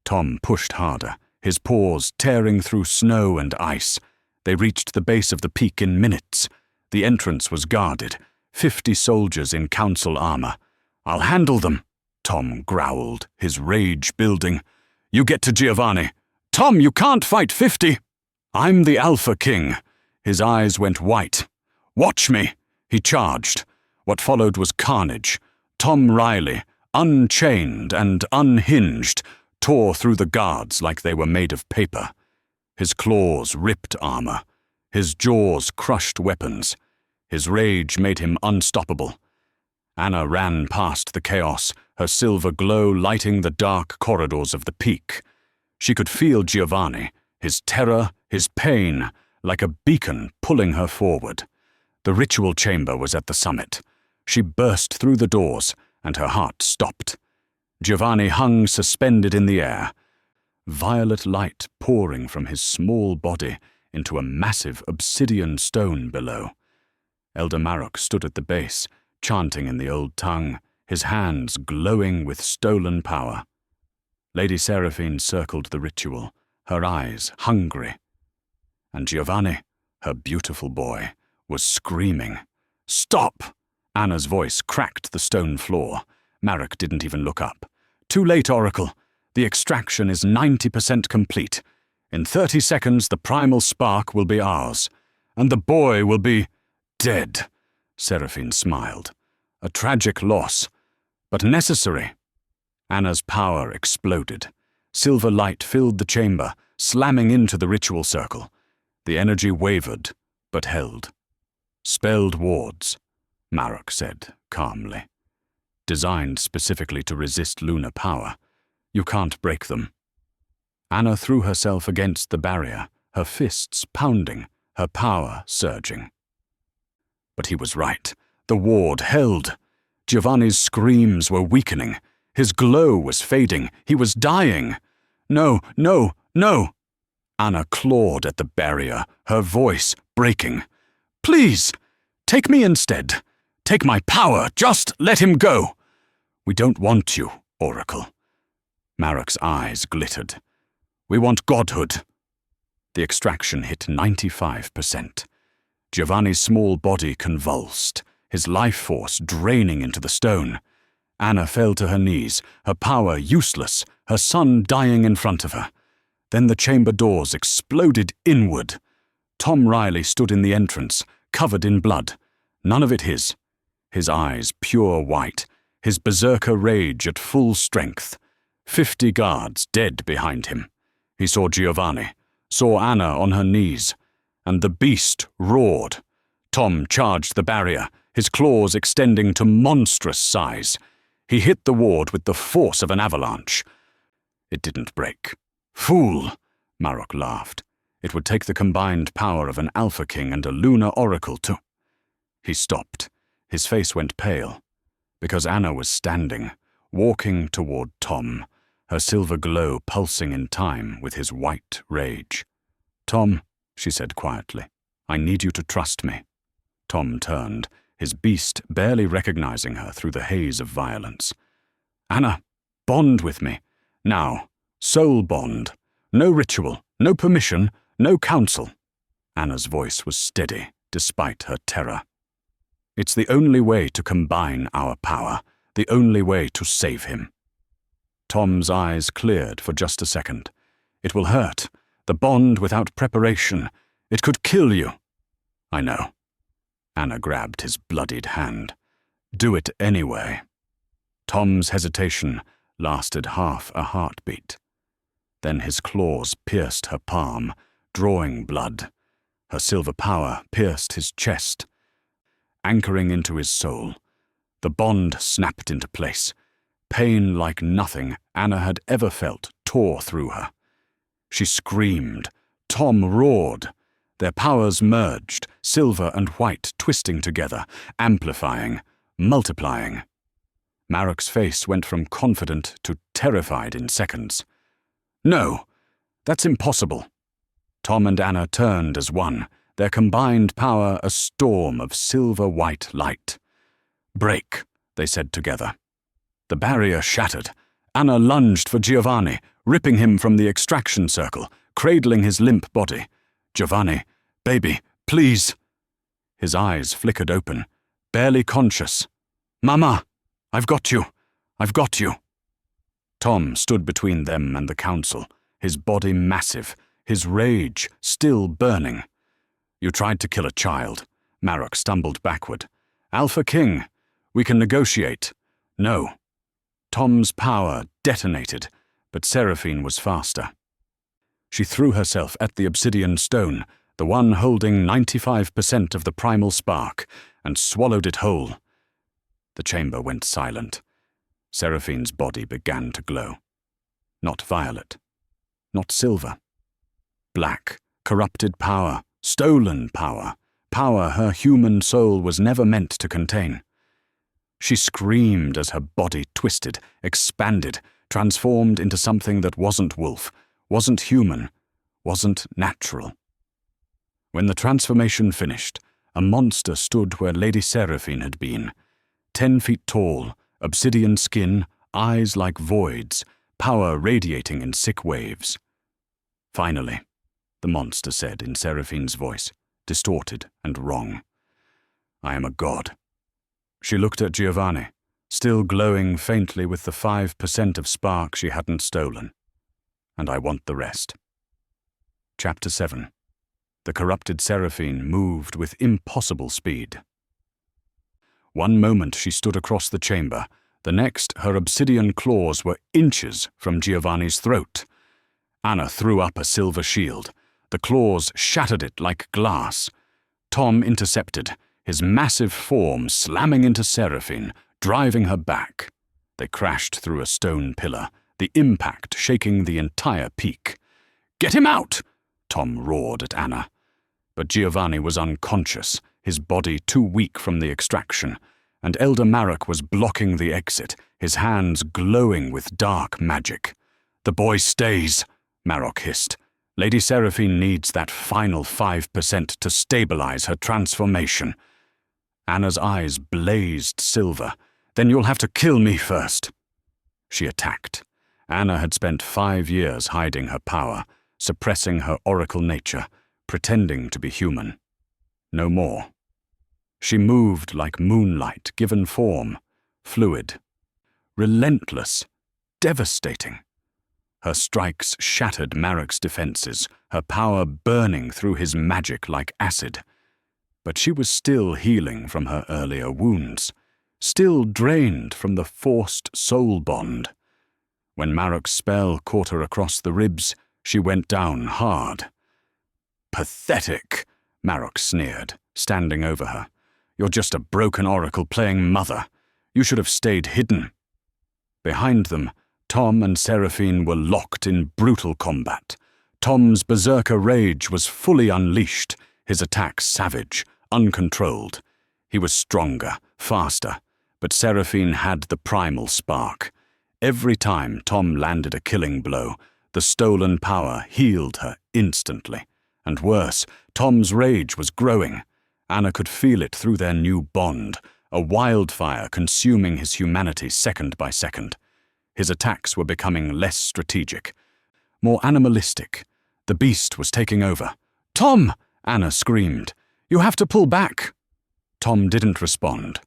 Tom pushed harder, his paws tearing through snow and ice. They reached the base of the peak in minutes. The entrance was guarded, 50 soldiers in council armor. I'll handle them, Tom growled, his rage building. You get to Giovanni. Tom, you can't fight 50. I'm the Alpha King. His eyes went white. Watch me. He charged. What followed was carnage. Tom Riley, unchained and unhinged, tore through the guards like they were made of paper. His claws ripped armor. His jaws crushed weapons. His rage made him unstoppable. Anna ran past the chaos, her silver glow lighting the dark corridors of the peak. She could feel Giovanni, his terror, his pain, like a beacon pulling her forward. The ritual chamber was at the summit. She burst through the doors, and her heart stopped. Giovanni hung suspended in the air, violet light pouring from his small body into a massive obsidian stone below. Elder Marok stood at the base, chanting in the old tongue, his hands glowing with stolen power. Lady Seraphine circled the ritual, her eyes hungry. And Giovanni, her beautiful boy, was screaming. Stop! Anna's voice cracked the stone floor. Marok didn't even look up. Too late, Oracle. The extraction is 90% complete. In 30 seconds, the primal spark will be ours. And the boy will be dead. Seraphine smiled. A tragic loss, but necessary. Anna's power exploded. Silver light filled the chamber, slamming into the ritual circle. The energy wavered, but held. "Spelled wards," Marok said calmly. "Designed specifically to resist lunar power. You can't break them." Anna threw herself against the barrier, her fists pounding, her power surging. But he was right. The ward held. Giovanni's screams were weakening. His glow was fading. He was dying. "No, no, no!" Anna clawed at the barrier, her voice breaking. "Please, take me instead. Take my power. Just let him go." "We don't want you, Oracle." Marok's eyes glittered. "We want godhood." The extraction hit 95%. Giovanni's small body convulsed, his life force draining into the stone. Anna fell to her knees, her power useless, her son dying in front of her. Then the chamber doors exploded inward. Tom Riley stood in the entrance, covered in blood. None of it his. His eyes pure white, his berserker rage at full strength. 50 guards dead behind him. He saw Giovanni, saw Anna on her knees, and the beast roared. Tom charged the barrier, his claws extending to monstrous size. He hit the ward with the force of an avalanche. It didn't break. "Fool!" Marok laughed. "It would take the combined power of an Alpha King and a Lunar Oracle to—" He stopped. His face went pale, because Anna was standing, walking toward Tom, her silver glow pulsing in time with his white rage. "Tom," she said quietly, "I need you to trust me." Tom turned, his beast barely recognizing her through the haze of violence. "Anna, bond with me. Now, soul bond. No ritual, no permission, no counsel." Anna's voice was steady, despite her terror. "It's the only way to combine our power, the only way to save him." Tom's eyes cleared for just a second. "It will hurt. The bond without preparation. It could kill you." "I know." Anna grabbed his bloodied hand. "Do it anyway." Tom's hesitation lasted half a heartbeat. Then his claws pierced her palm, drawing blood. Her silver power pierced his chest, anchoring into his soul. The bond snapped into place. Pain like nothing Anna had ever felt tore through her. She screamed. Tom roared. Their powers merged, silver and white twisting together, amplifying, multiplying. Marok's face went from confident to terrified in seconds. "No, that's impossible." Tom and Anna turned as one, their combined power a storm of silver-white light. "Break," they said together. The barrier shattered. Anna lunged for Giovanni, ripping him from the extraction circle, cradling his limp body. "Giovanni, baby, please." His eyes flickered open, barely conscious. "Mama, I've got you. I've got you." Tom stood between them and the council, his body massive, his rage still burning. "You tried to kill a child." Marok stumbled backward. "Alpha King, we can negotiate." "No." Tom's power detonated, but Seraphine was faster. She threw herself at the obsidian stone, the one holding 95% of the primal spark, and swallowed it whole. The chamber went silent. Seraphine's body began to glow. Not violet, not silver. Black, corrupted power, stolen power, power her human soul was never meant to contain. She screamed as her body twisted, expanded, transformed into something that wasn't wolf, wasn't human, wasn't natural. When the transformation finished, a monster stood where Lady Seraphine had been. 10 feet tall, obsidian skin, eyes like voids, power radiating in sick waves. "Finally," the monster said in Seraphine's voice, distorted and wrong. "I am a god." She looked at Giovanni, still glowing faintly with the 5% of spark she hadn't stolen. "And I want the rest." Chapter 7. The corrupted Seraphine moved with impossible speed. One moment she stood across the chamber, The next, her obsidian claws were inches from Giovanni's throat. Anna threw up a silver shield. The claws shattered it like glass. Tom intercepted, his massive form slamming into Seraphine, driving her back. They crashed through a stone pillar, the impact shaking the entire peak. "Get him out!" Tom roared at Anna. But Giovanni was unconscious, his body too weak from the extraction, and Elder Marek was blocking the exit, his hands glowing with dark magic. "The boy stays," Marek hissed. "Lady Seraphine needs that final 5% to stabilize her transformation." Anna's eyes blazed silver. "Then you'll have to kill me first." She attacked. Anna had spent 5 years hiding her power, suppressing her oracle nature, pretending to be human. No more. She moved like moonlight given form, fluid, relentless, devastating. Her strikes shattered Marek's defenses, her power burning through his magic like acid. But she was still healing from her earlier wounds, still drained from the forced soul bond. When Marek's spell caught her across the ribs, she went down hard. "Pathetic," Marek sneered, standing over her. "You're just a broken oracle playing mother. You should have stayed hidden." Behind them, Tom and Seraphine were locked in brutal combat. Tom's berserker rage was fully unleashed, his attack savage, uncontrolled. He was stronger, faster, but Seraphine had the primal spark. Every time Tom landed a killing blow, the stolen power healed her instantly. And worse, Tom's rage was growing. Anna could feel it through their new bond, a wildfire consuming his humanity second by second. His attacks were becoming less strategic, more animalistic. The beast was taking over. "Tom!" Anna screamed. "You have to pull back!" Tom didn't respond,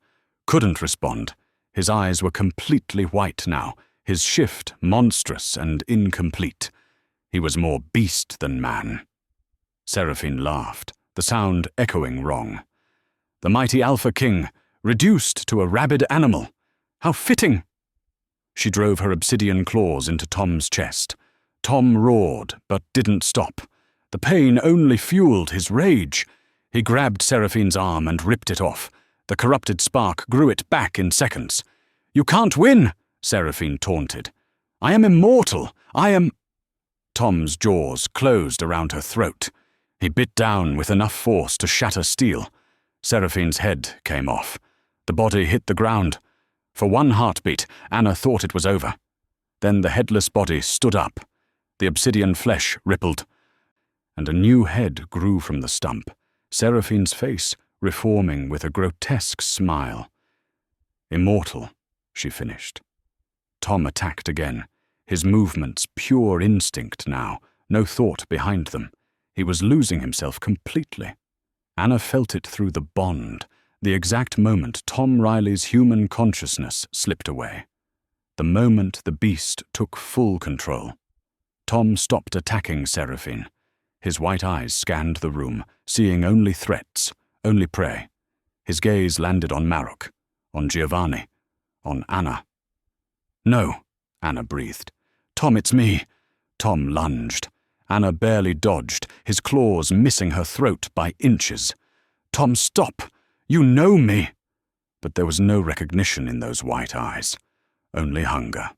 couldn't respond. His eyes were completely white now, his shift monstrous and incomplete. He was more beast than man. Seraphine laughed, the sound echoing wrong. "The mighty Alpha King, reduced to a rabid animal. How fitting!" She drove her obsidian claws into Tom's chest. Tom roared, but didn't stop. The pain only fueled his rage. He grabbed Seraphine's arm and ripped it off. The corrupted spark grew it back in seconds. "You can't win," Seraphine taunted. "I am immortal. I am—" Tom's jaws closed around her throat. He bit down with enough force to shatter steel. Seraphine's head came off. The body hit the ground. For one heartbeat, Anna thought it was over. Then the headless body stood up. The obsidian flesh rippled, and a new head grew from the stump, Seraphine's face reforming with a grotesque smile. "Immortal," she finished. Tom attacked again, his movements pure instinct now, no thought behind them. He was losing himself completely. Anna felt it through the bond, the exact moment Tom Riley's human consciousness slipped away. The moment the beast took full control. Tom stopped attacking Seraphine. His white eyes scanned the room, seeing only threats, only prey. His gaze landed on Marek, on Giovanni, on Anna. "No," Anna breathed. "Tom, it's me." Tom lunged. Anna barely dodged, his claws missing her throat by inches. "Tom, stop! You know me!" But there was no recognition in those white eyes. Only hunger.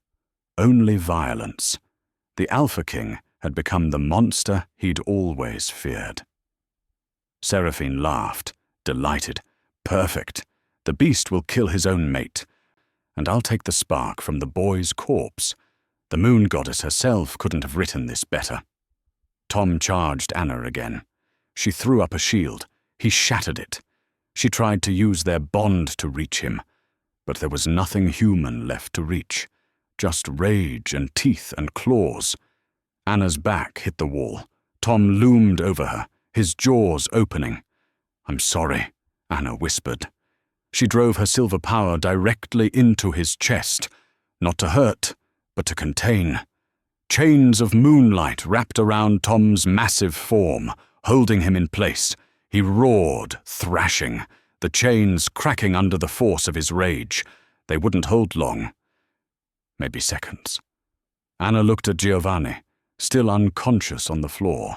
Only violence. The Alpha King had become the monster he'd always feared. Seraphine laughed, delighted. "Perfect. The beast will kill his own mate. And I'll take the spark from the boy's corpse. The moon goddess herself couldn't have written this better." Tom charged Anna again. She threw up a shield. He shattered it. She tried to use their bond to reach him, but there was nothing human left to reach, just rage and teeth and claws. Anna's back hit the wall. Tom loomed over her, his jaws opening. "I'm sorry," Anna whispered. She drove her silver power directly into his chest, not to hurt, but to contain. Chains of moonlight wrapped around Tom's massive form, holding him in place. He roared, thrashing, the chains cracking under the force of his rage. They wouldn't hold long. Maybe seconds. Anna looked at Giovanni, still unconscious on the floor,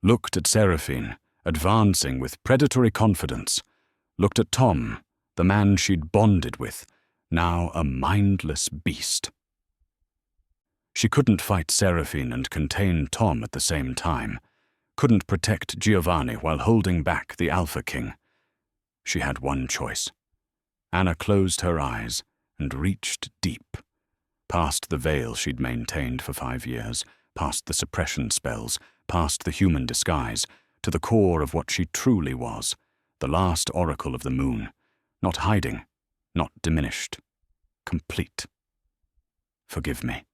looked at Seraphine, advancing with predatory confidence, looked at Tom, the man she'd bonded with, now a mindless beast. She couldn't fight Seraphine and contain Tom at the same time, couldn't protect Giovanni while holding back the Alpha King. She had one choice. Anna closed her eyes and reached deep, past the veil she'd maintained for 5 years, past the suppression spells, past the human disguise, to the core of what she truly was, the last oracle of the moon, not hiding, not diminished, complete. "Forgive me,"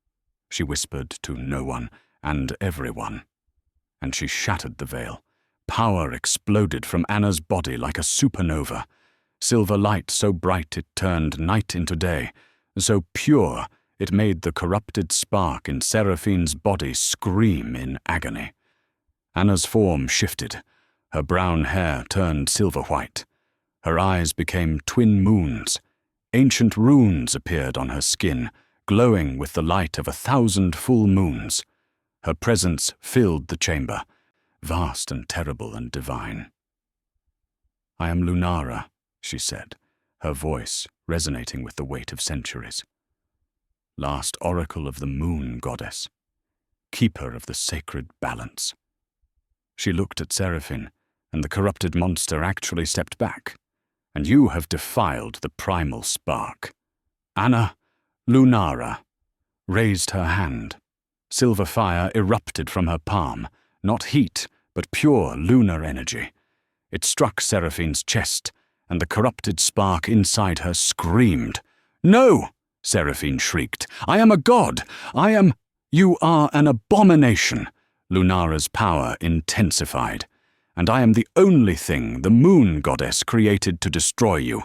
she whispered to no one and everyone. And she shattered the veil. Power exploded from Anna's body like a supernova. Silver light so bright it turned night into day, so pure it made the corrupted spark in Seraphine's body scream in agony. Anna's form shifted. Her brown hair turned silver-white. Her eyes became twin moons. Ancient runes appeared on her skin, glowing with the light of 1,000 full moons. Her presence filled the chamber, vast and terrible and divine. "I am Lunara," she said, her voice resonating with the weight of centuries. "Last oracle of the moon goddess, keeper of the sacred balance." She looked at Seraphine, and the corrupted monster actually stepped back. "And you have defiled the primal spark." Anna, Lunara, raised her hand. Silver fire erupted from her palm, not heat, but pure lunar energy. It struck Seraphine's chest, and the corrupted spark inside her screamed. "No!" Seraphine shrieked. "I am a god! You are an abomination!" Lunara's power intensified. "And I am the only thing the moon goddess created to destroy you."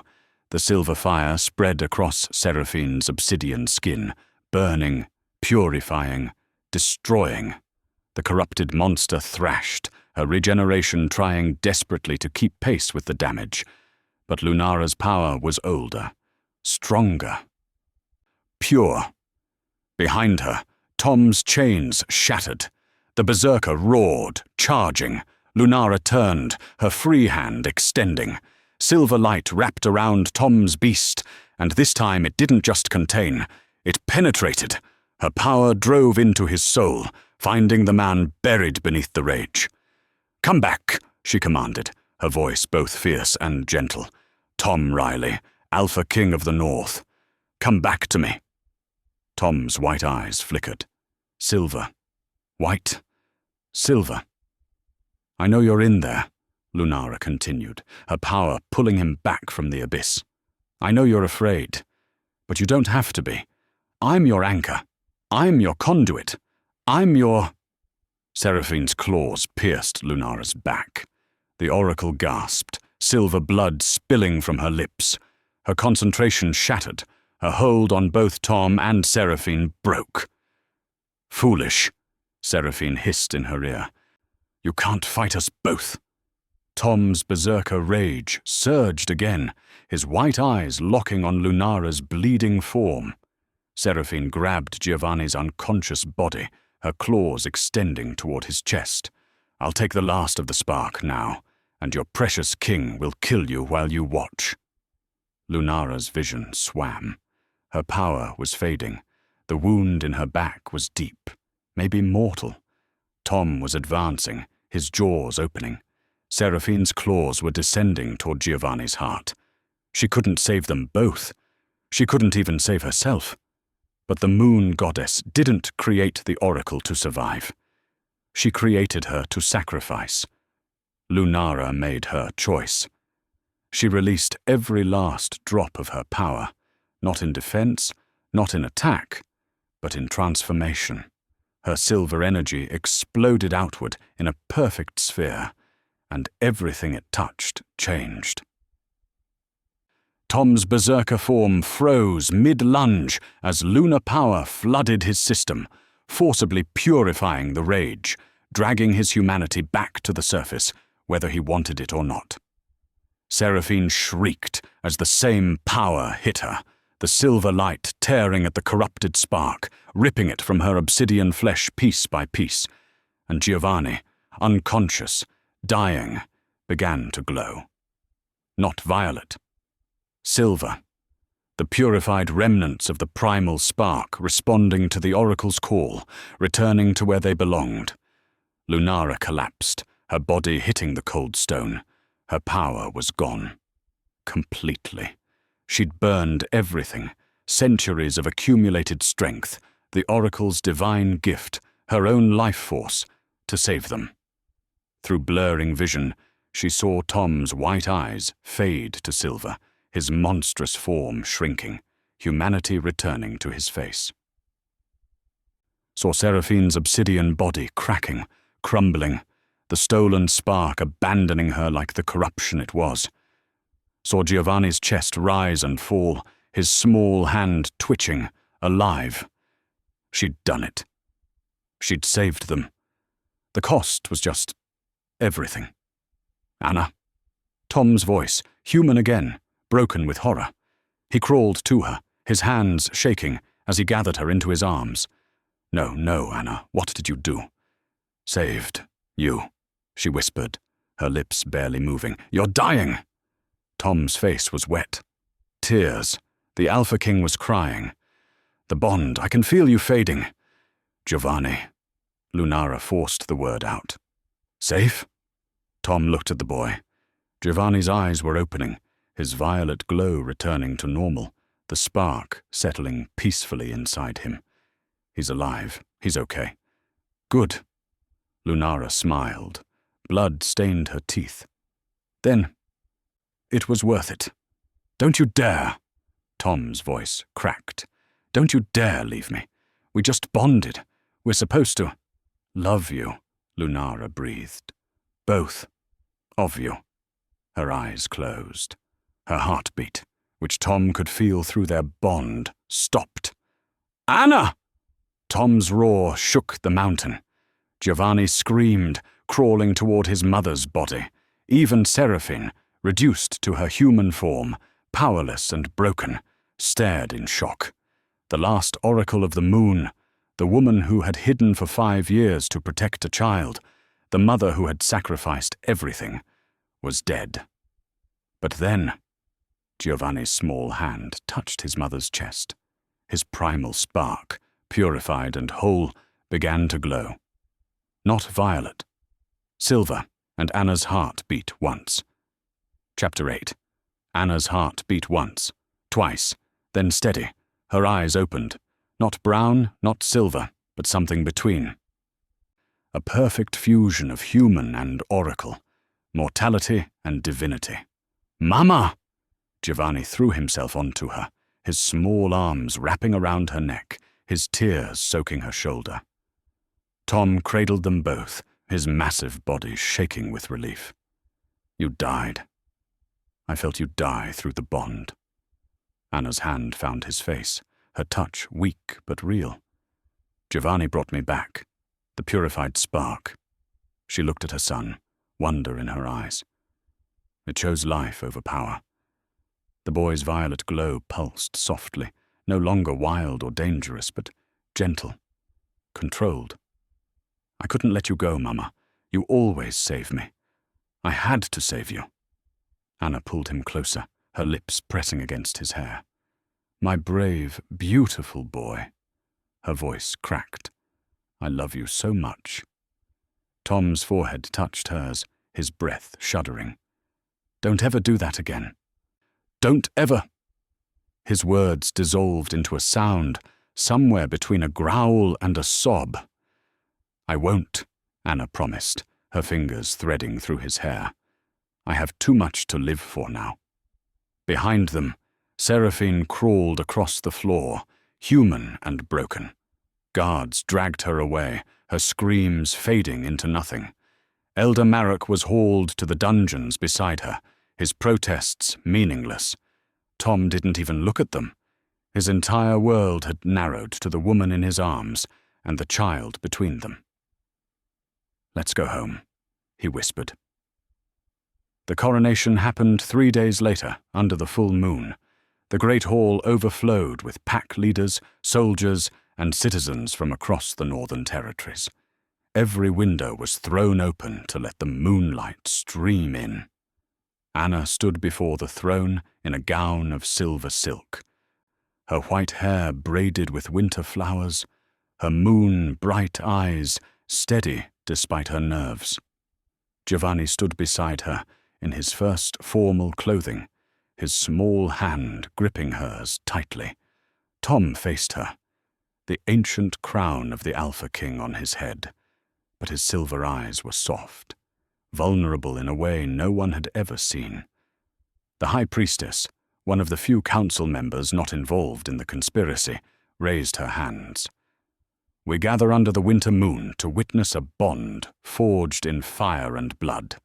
The silver fire spread across Seraphine's obsidian skin, burning, purifying, destroying. The corrupted monster thrashed, her regeneration trying desperately to keep pace with the damage. But Lunara's power was older, stronger, pure. Behind her, Tom's chains shattered. The berserker roared, charging. Lunara turned, her free hand extending. Silver light wrapped around Tom's beast, and this time it didn't just contain, it penetrated. Her power drove into his soul, finding the man buried beneath the rage. "Come back," she commanded, her voice both fierce and gentle. "Tom Riley, Alpha King of the North. Come back to me." Tom's white eyes flickered. Silver. White. Silver. "I know you're in there," Lunara continued, her power pulling him back from the abyss. "I know you're afraid, but you don't have to be. I'm your anchor. I'm your conduit. I'm your—" Seraphine's claws pierced Lunara's back. The oracle gasped, silver blood spilling from her lips. Her concentration shattered. Her hold on both Tom and Seraphine broke. "Foolish," Seraphine hissed in her ear. "You can't fight us both." Tom's berserker rage surged again, his white eyes locking on Lunara's bleeding form. Seraphine grabbed Giovanni's unconscious body, her claws extending toward his chest. "I'll take the last of the spark now, and your precious king will kill you while you watch." Lunara's vision swam. Her power was fading. The wound in her back was deep, maybe mortal. Tom was advancing, his jaws opening. Seraphine's claws were descending toward Giovanni's heart. She couldn't save them both. She couldn't even save herself. But the moon goddess didn't create the oracle to survive. She created her to sacrifice. Lunara made her choice. She released every last drop of her power, not in defense, not in attack, but in transformation. Her silver energy exploded outward in a perfect sphere, and everything it touched changed. Tom's berserker form froze mid-lunge as lunar power flooded his system, forcibly purifying the rage, dragging his humanity back to the surface, whether he wanted it or not. Seraphine shrieked as the same power hit her, the silver light tearing at the corrupted spark, ripping it from her obsidian flesh piece by piece, and Giovanni, unconscious, dying, began to glow. Not violet. Silver. The purified remnants of the primal spark responding to the oracle's call, returning to where they belonged. Lunara collapsed, her body hitting the cold stone. Her power was gone. Completely. She'd burned everything, centuries of accumulated strength, the oracle's divine gift, her own life force, to save them. Through blurring vision, she saw Tom's white eyes fade to silver, his monstrous form shrinking, humanity returning to his face. Saw Seraphine's obsidian body cracking, crumbling, the stolen spark abandoning her like the corruption it was. Saw Giovanni's chest rise and fall, his small hand twitching, alive. She'd done it. She'd saved them. The cost was just everything. Anna. Tom's voice, human again, broken with horror. He crawled to her, his hands shaking as he gathered her into his arms. No, no, Anna, what did you do? Saved you, she whispered, her lips barely moving. You're dying! Tom's face was wet. Tears. The Alpha King was crying. The bond, I can feel you fading. Giovanni. Lunara forced the word out. Safe? Tom looked at the boy. Giovanni's eyes were opening, his violet glow returning to normal, the spark settling peacefully inside him. He's alive. He's okay. Good. Lunara smiled. Blood stained her teeth. Then, it was worth it. Don't you dare. Tom's voice cracked. Don't you dare leave me. We just bonded. We're supposed to. Love you, Lunara breathed. Both of you. Her eyes closed. Her heartbeat, which Tom could feel through their bond, stopped. Anna! Tom's roar shook the mountain. Giovanni screamed, crawling toward his mother's body. Even Seraphine, reduced to her human form, powerless and broken, stared in shock. The last oracle of the moon, the woman who had hidden for 5 years to protect a child, the mother who had sacrificed everything, was dead. But then, Giovanni's small hand touched his mother's chest. His primal spark, purified and whole, began to glow. Not violet. Silver, and Anna's heart beat once. Chapter 8. Anna's heart beat once, twice, then steady. Her eyes opened. Not brown, not silver, but something between. A perfect fusion of human and oracle, mortality and divinity. Mama! Giovanni threw himself onto her, his small arms wrapping around her neck, his tears soaking her shoulder. Tom cradled them both, his massive body shaking with relief. You died. I felt you die through the bond. Anna's hand found his face, her touch weak but real. Giovanni brought me back, the purified spark. She looked at her son, wonder in her eyes. It chose life over power. The boy's violet glow pulsed softly, no longer wild or dangerous, but gentle, controlled. I couldn't let you go, Mama. You always save me. I had to save you. Anna pulled him closer, her lips pressing against his hair. My brave, beautiful boy. Her voice cracked. I love you so much. Tom's forehead touched hers, his breath shuddering. Don't ever do that again. Don't ever. His words dissolved into a sound, somewhere between a growl and a sob. I won't, Anna promised, her fingers threading through his hair. I have too much to live for now. Behind them, Seraphine crawled across the floor, human and broken. Guards dragged her away, her screams fading into nothing. Elder Marek was hauled to the dungeons beside her, his protests meaningless. Tom didn't even look at them. His entire world had narrowed to the woman in his arms and the child between them. Let's go home, he whispered. The coronation happened 3 days later, under the full moon. The great hall overflowed with pack leaders, soldiers, and citizens from across the Northern Territories. Every window was thrown open to let the moonlight stream in. Anna stood before the throne in a gown of silver silk, her white hair braided with winter flowers, her moon-bright eyes steady despite her nerves. Giovanni stood beside her in his first formal clothing, his small hand gripping hers tightly. Tom faced her, the ancient crown of the Alpha King on his head, but his silver eyes were soft, vulnerable in a way no one had ever seen. The High Priestess, one of the few council members not involved in the conspiracy, raised her hands. "We gather under the winter moon to witness a bond forged in fire and blood,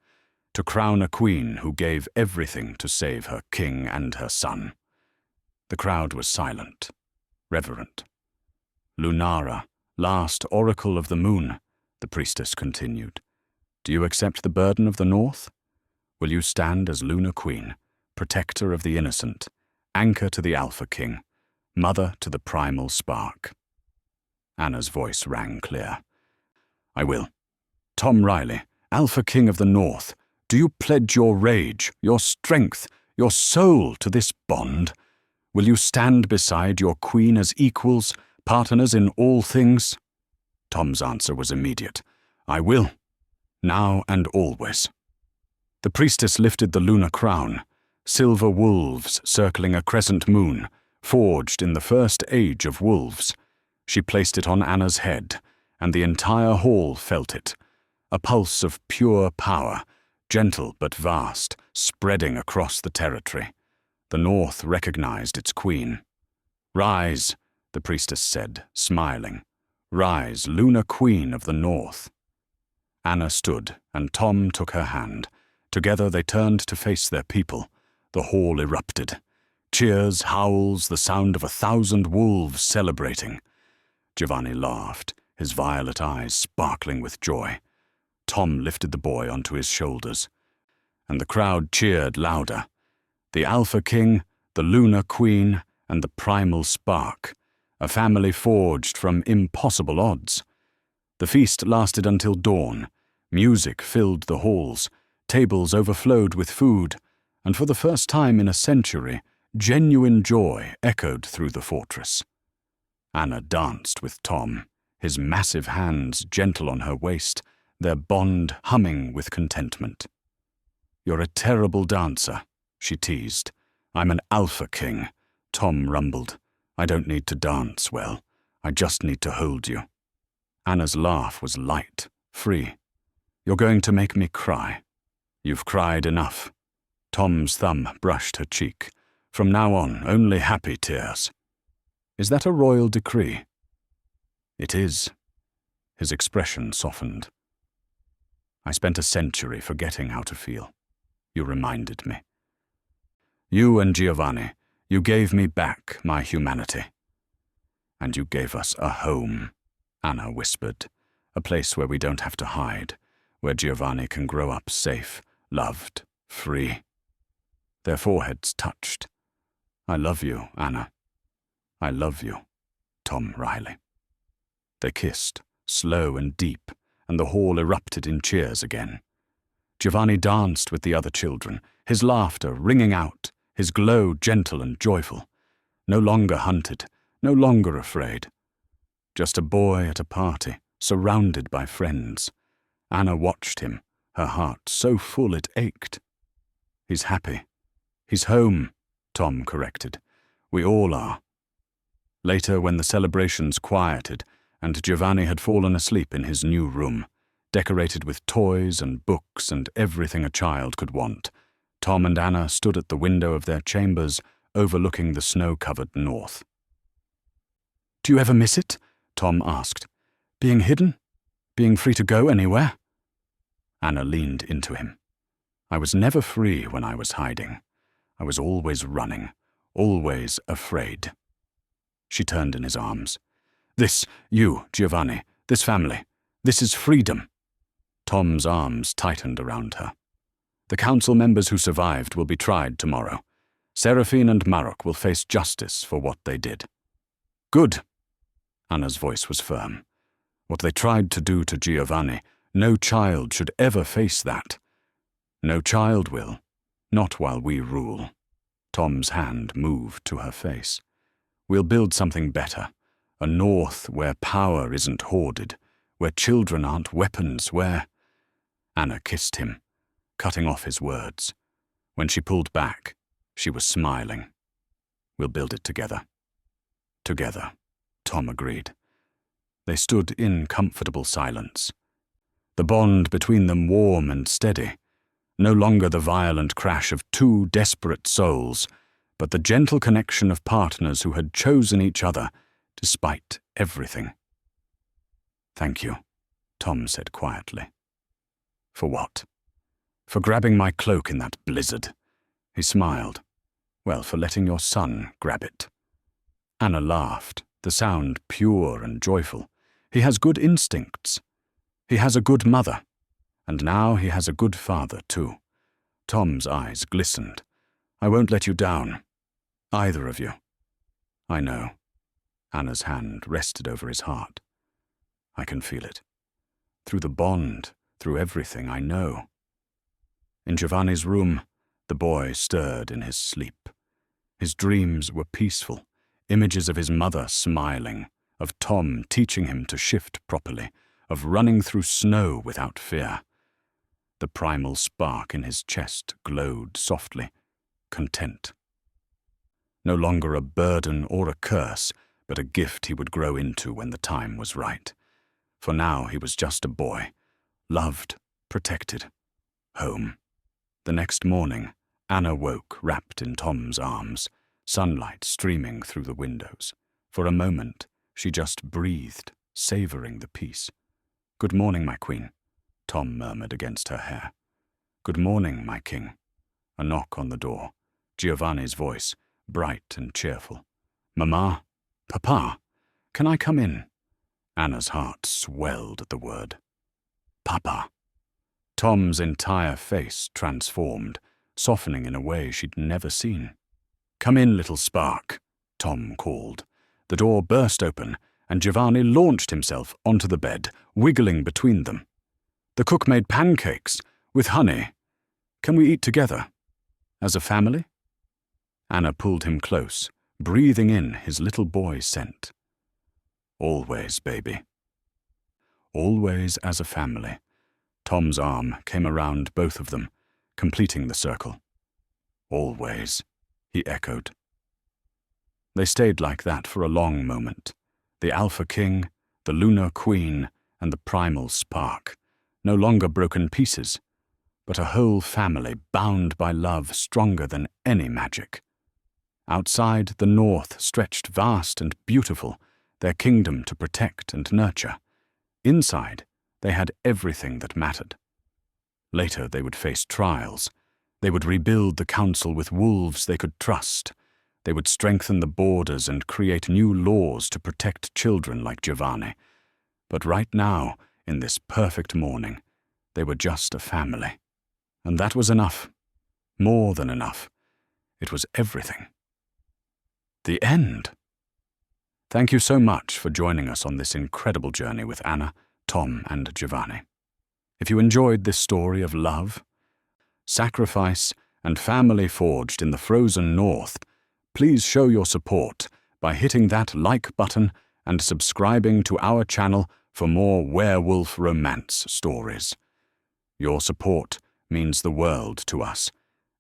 to crown a queen who gave everything to save her king and her son." The crowd was silent, reverent. "Lunara, last oracle of the moon," the priestess continued. "Do you accept the burden of the North? Will you stand as Lunar Queen, protector of the innocent, anchor to the Alpha King, mother to the primal spark?" Anna's voice rang clear. "I will. Tom Riley, Alpha King of the North, do you pledge your rage, your strength, your soul to this bond? Will you stand beside your queen as equals, partners in all things?" Tom's answer was immediate. "I will, now and always." The priestess lifted the lunar crown, silver wolves circling a crescent moon, forged in the first age of wolves. She placed it on Anna's head, and the entire hall felt it, a pulse of pure power, gentle but vast, spreading across the territory. The North recognized its queen. "Rise," the priestess said, smiling. "Rise, Lunar Queen of the North." Anna stood, and Tom took her hand. Together they turned to face their people. The hall erupted. Cheers, howls, the sound of 1,000 wolves celebrating. Giovanni laughed, his violet eyes sparkling with joy. Tom lifted the boy onto his shoulders, and the crowd cheered louder. The Alpha King, the Lunar Queen, and the Primal Spark, a family forged from impossible odds. The feast lasted until dawn. Music filled the halls, tables overflowed with food, and for the first time in a century, genuine joy echoed through the fortress. Anna danced with Tom, his massive hands gentle on her waist, their bond humming with contentment. "You're a terrible dancer," she teased. "I'm an Alpha King," Tom rumbled. "I don't need to dance well. I just need to hold you." Anna's laugh was light, free. "You're going to make me cry. You've cried enough." Tom's thumb brushed her cheek. "From now on, only happy tears." "Is that a royal decree?" "It is." His expression softened. "I spent a century forgetting how to feel. You reminded me. You and Giovanni, you gave me back my humanity." "And you gave us a home," Anna whispered. "A place where we don't have to hide, where Giovanni can grow up safe, loved, free." Their foreheads touched. "I love you, Anna. I love you, Tom Riley." They kissed, slow and deep, and the hall erupted in cheers again. Giovanni danced with the other children, his laughter ringing out, his glow gentle and joyful. No longer hunted, no longer afraid. Just a boy at a party, surrounded by friends. Anna watched him, her heart so full it ached. "He's happy. He's home," Tom corrected. "We all are." Later, when the celebrations quieted, and Giovanni had fallen asleep in his new room, decorated with toys and books and everything a child could want, Tom and Anna stood at the window of their chambers, overlooking the snow-covered north. "Do you ever miss it?" Tom asked. "Being hidden? Being free to go anywhere?" Anna leaned into him. "I was never free when I was hiding. I was always running, always afraid." She turned in his arms. "This, you, Giovanni, this family, this is freedom." Tom's arms tightened around her. "The council members who survived will be tried tomorrow. Seraphine and Marok will face justice for what they did. Good. Anna's voice was firm. What they tried to do to Giovanni, no child should ever face that. No child will, not while we rule. Tom's hand moved to her face. We'll build something better, a north where power isn't hoarded, where children aren't weapons, where... Anna kissed him, cutting off his words. When she pulled back, she was smiling. We'll build it together. Together, Tom agreed. They stood in comfortable silence. The bond between them warm and steady. No longer the violent crash of two desperate souls, but the gentle connection of partners who had chosen each other despite everything. Thank you, Tom said quietly. For what? For grabbing my cloak in that blizzard. He smiled. Well, for letting your son grab it. Anna laughed, the sound pure and joyful. He has good instincts. He has a good mother. And now he has a good father, too. Tom's eyes glistened. I won't let you down. Either of you. I know. Anna's hand rested over his heart. I can feel it. Through the bond, through everything, I know. In Giovanni's room, the boy stirred in his sleep. His dreams were peaceful, images of his mother smiling, of Tom teaching him to shift properly, of running through snow without fear. The primal spark in his chest glowed softly, content. No longer a burden or a curse, but a gift he would grow into when the time was right. For now he was just a boy, loved, protected, home. The next morning, Anna woke wrapped in Tom's arms, sunlight streaming through the windows. For a moment, she just breathed, savoring the peace. Good morning, my queen, Tom murmured against her hair. Good morning, my king. A knock on the door. Giovanni's voice, bright and cheerful. Mama, Papa, can I come in? Anna's heart swelled at the word. Papa. Tom's entire face transformed, softening in a way she'd never seen. Come in, little spark, Tom called. The door burst open, and Giovanni launched himself onto the bed, wiggling between them. The cook made pancakes, with honey. Can we eat together? As a family? Anna pulled him close, breathing in his little boy scent. Always, baby. Always as a family. Tom's arm came around both of them, completing the circle. Always, he echoed. They stayed like that for a long moment. The Alpha King, the Lunar Queen, and the Primal Spark. No longer broken pieces, but a whole family bound by love stronger than any magic. Outside, the north stretched vast and beautiful, their kingdom to protect and nurture. Inside, they had everything that mattered. Later, they would face trials. They would rebuild the council with wolves they could trust. They would strengthen the borders and create new laws to protect children like Giovanni. But right now, in this perfect morning, they were just a family. And that was enough. More than enough. It was everything. The end. Thank you so much for joining us on this incredible journey with Anna, Tom, and Giovanni. If you enjoyed this story of love, sacrifice, and family forged in the frozen north, please show your support by hitting that like button and subscribing to our channel for more werewolf romance stories. Your support means the world to us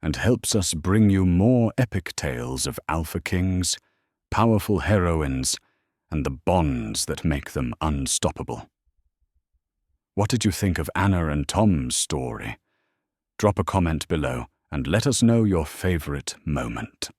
and helps us bring you more epic tales of Alpha Kings, powerful heroines, and the bonds that make them unstoppable. What did you think of Anna and Tom's story? Drop a comment below and let us know your favorite moment.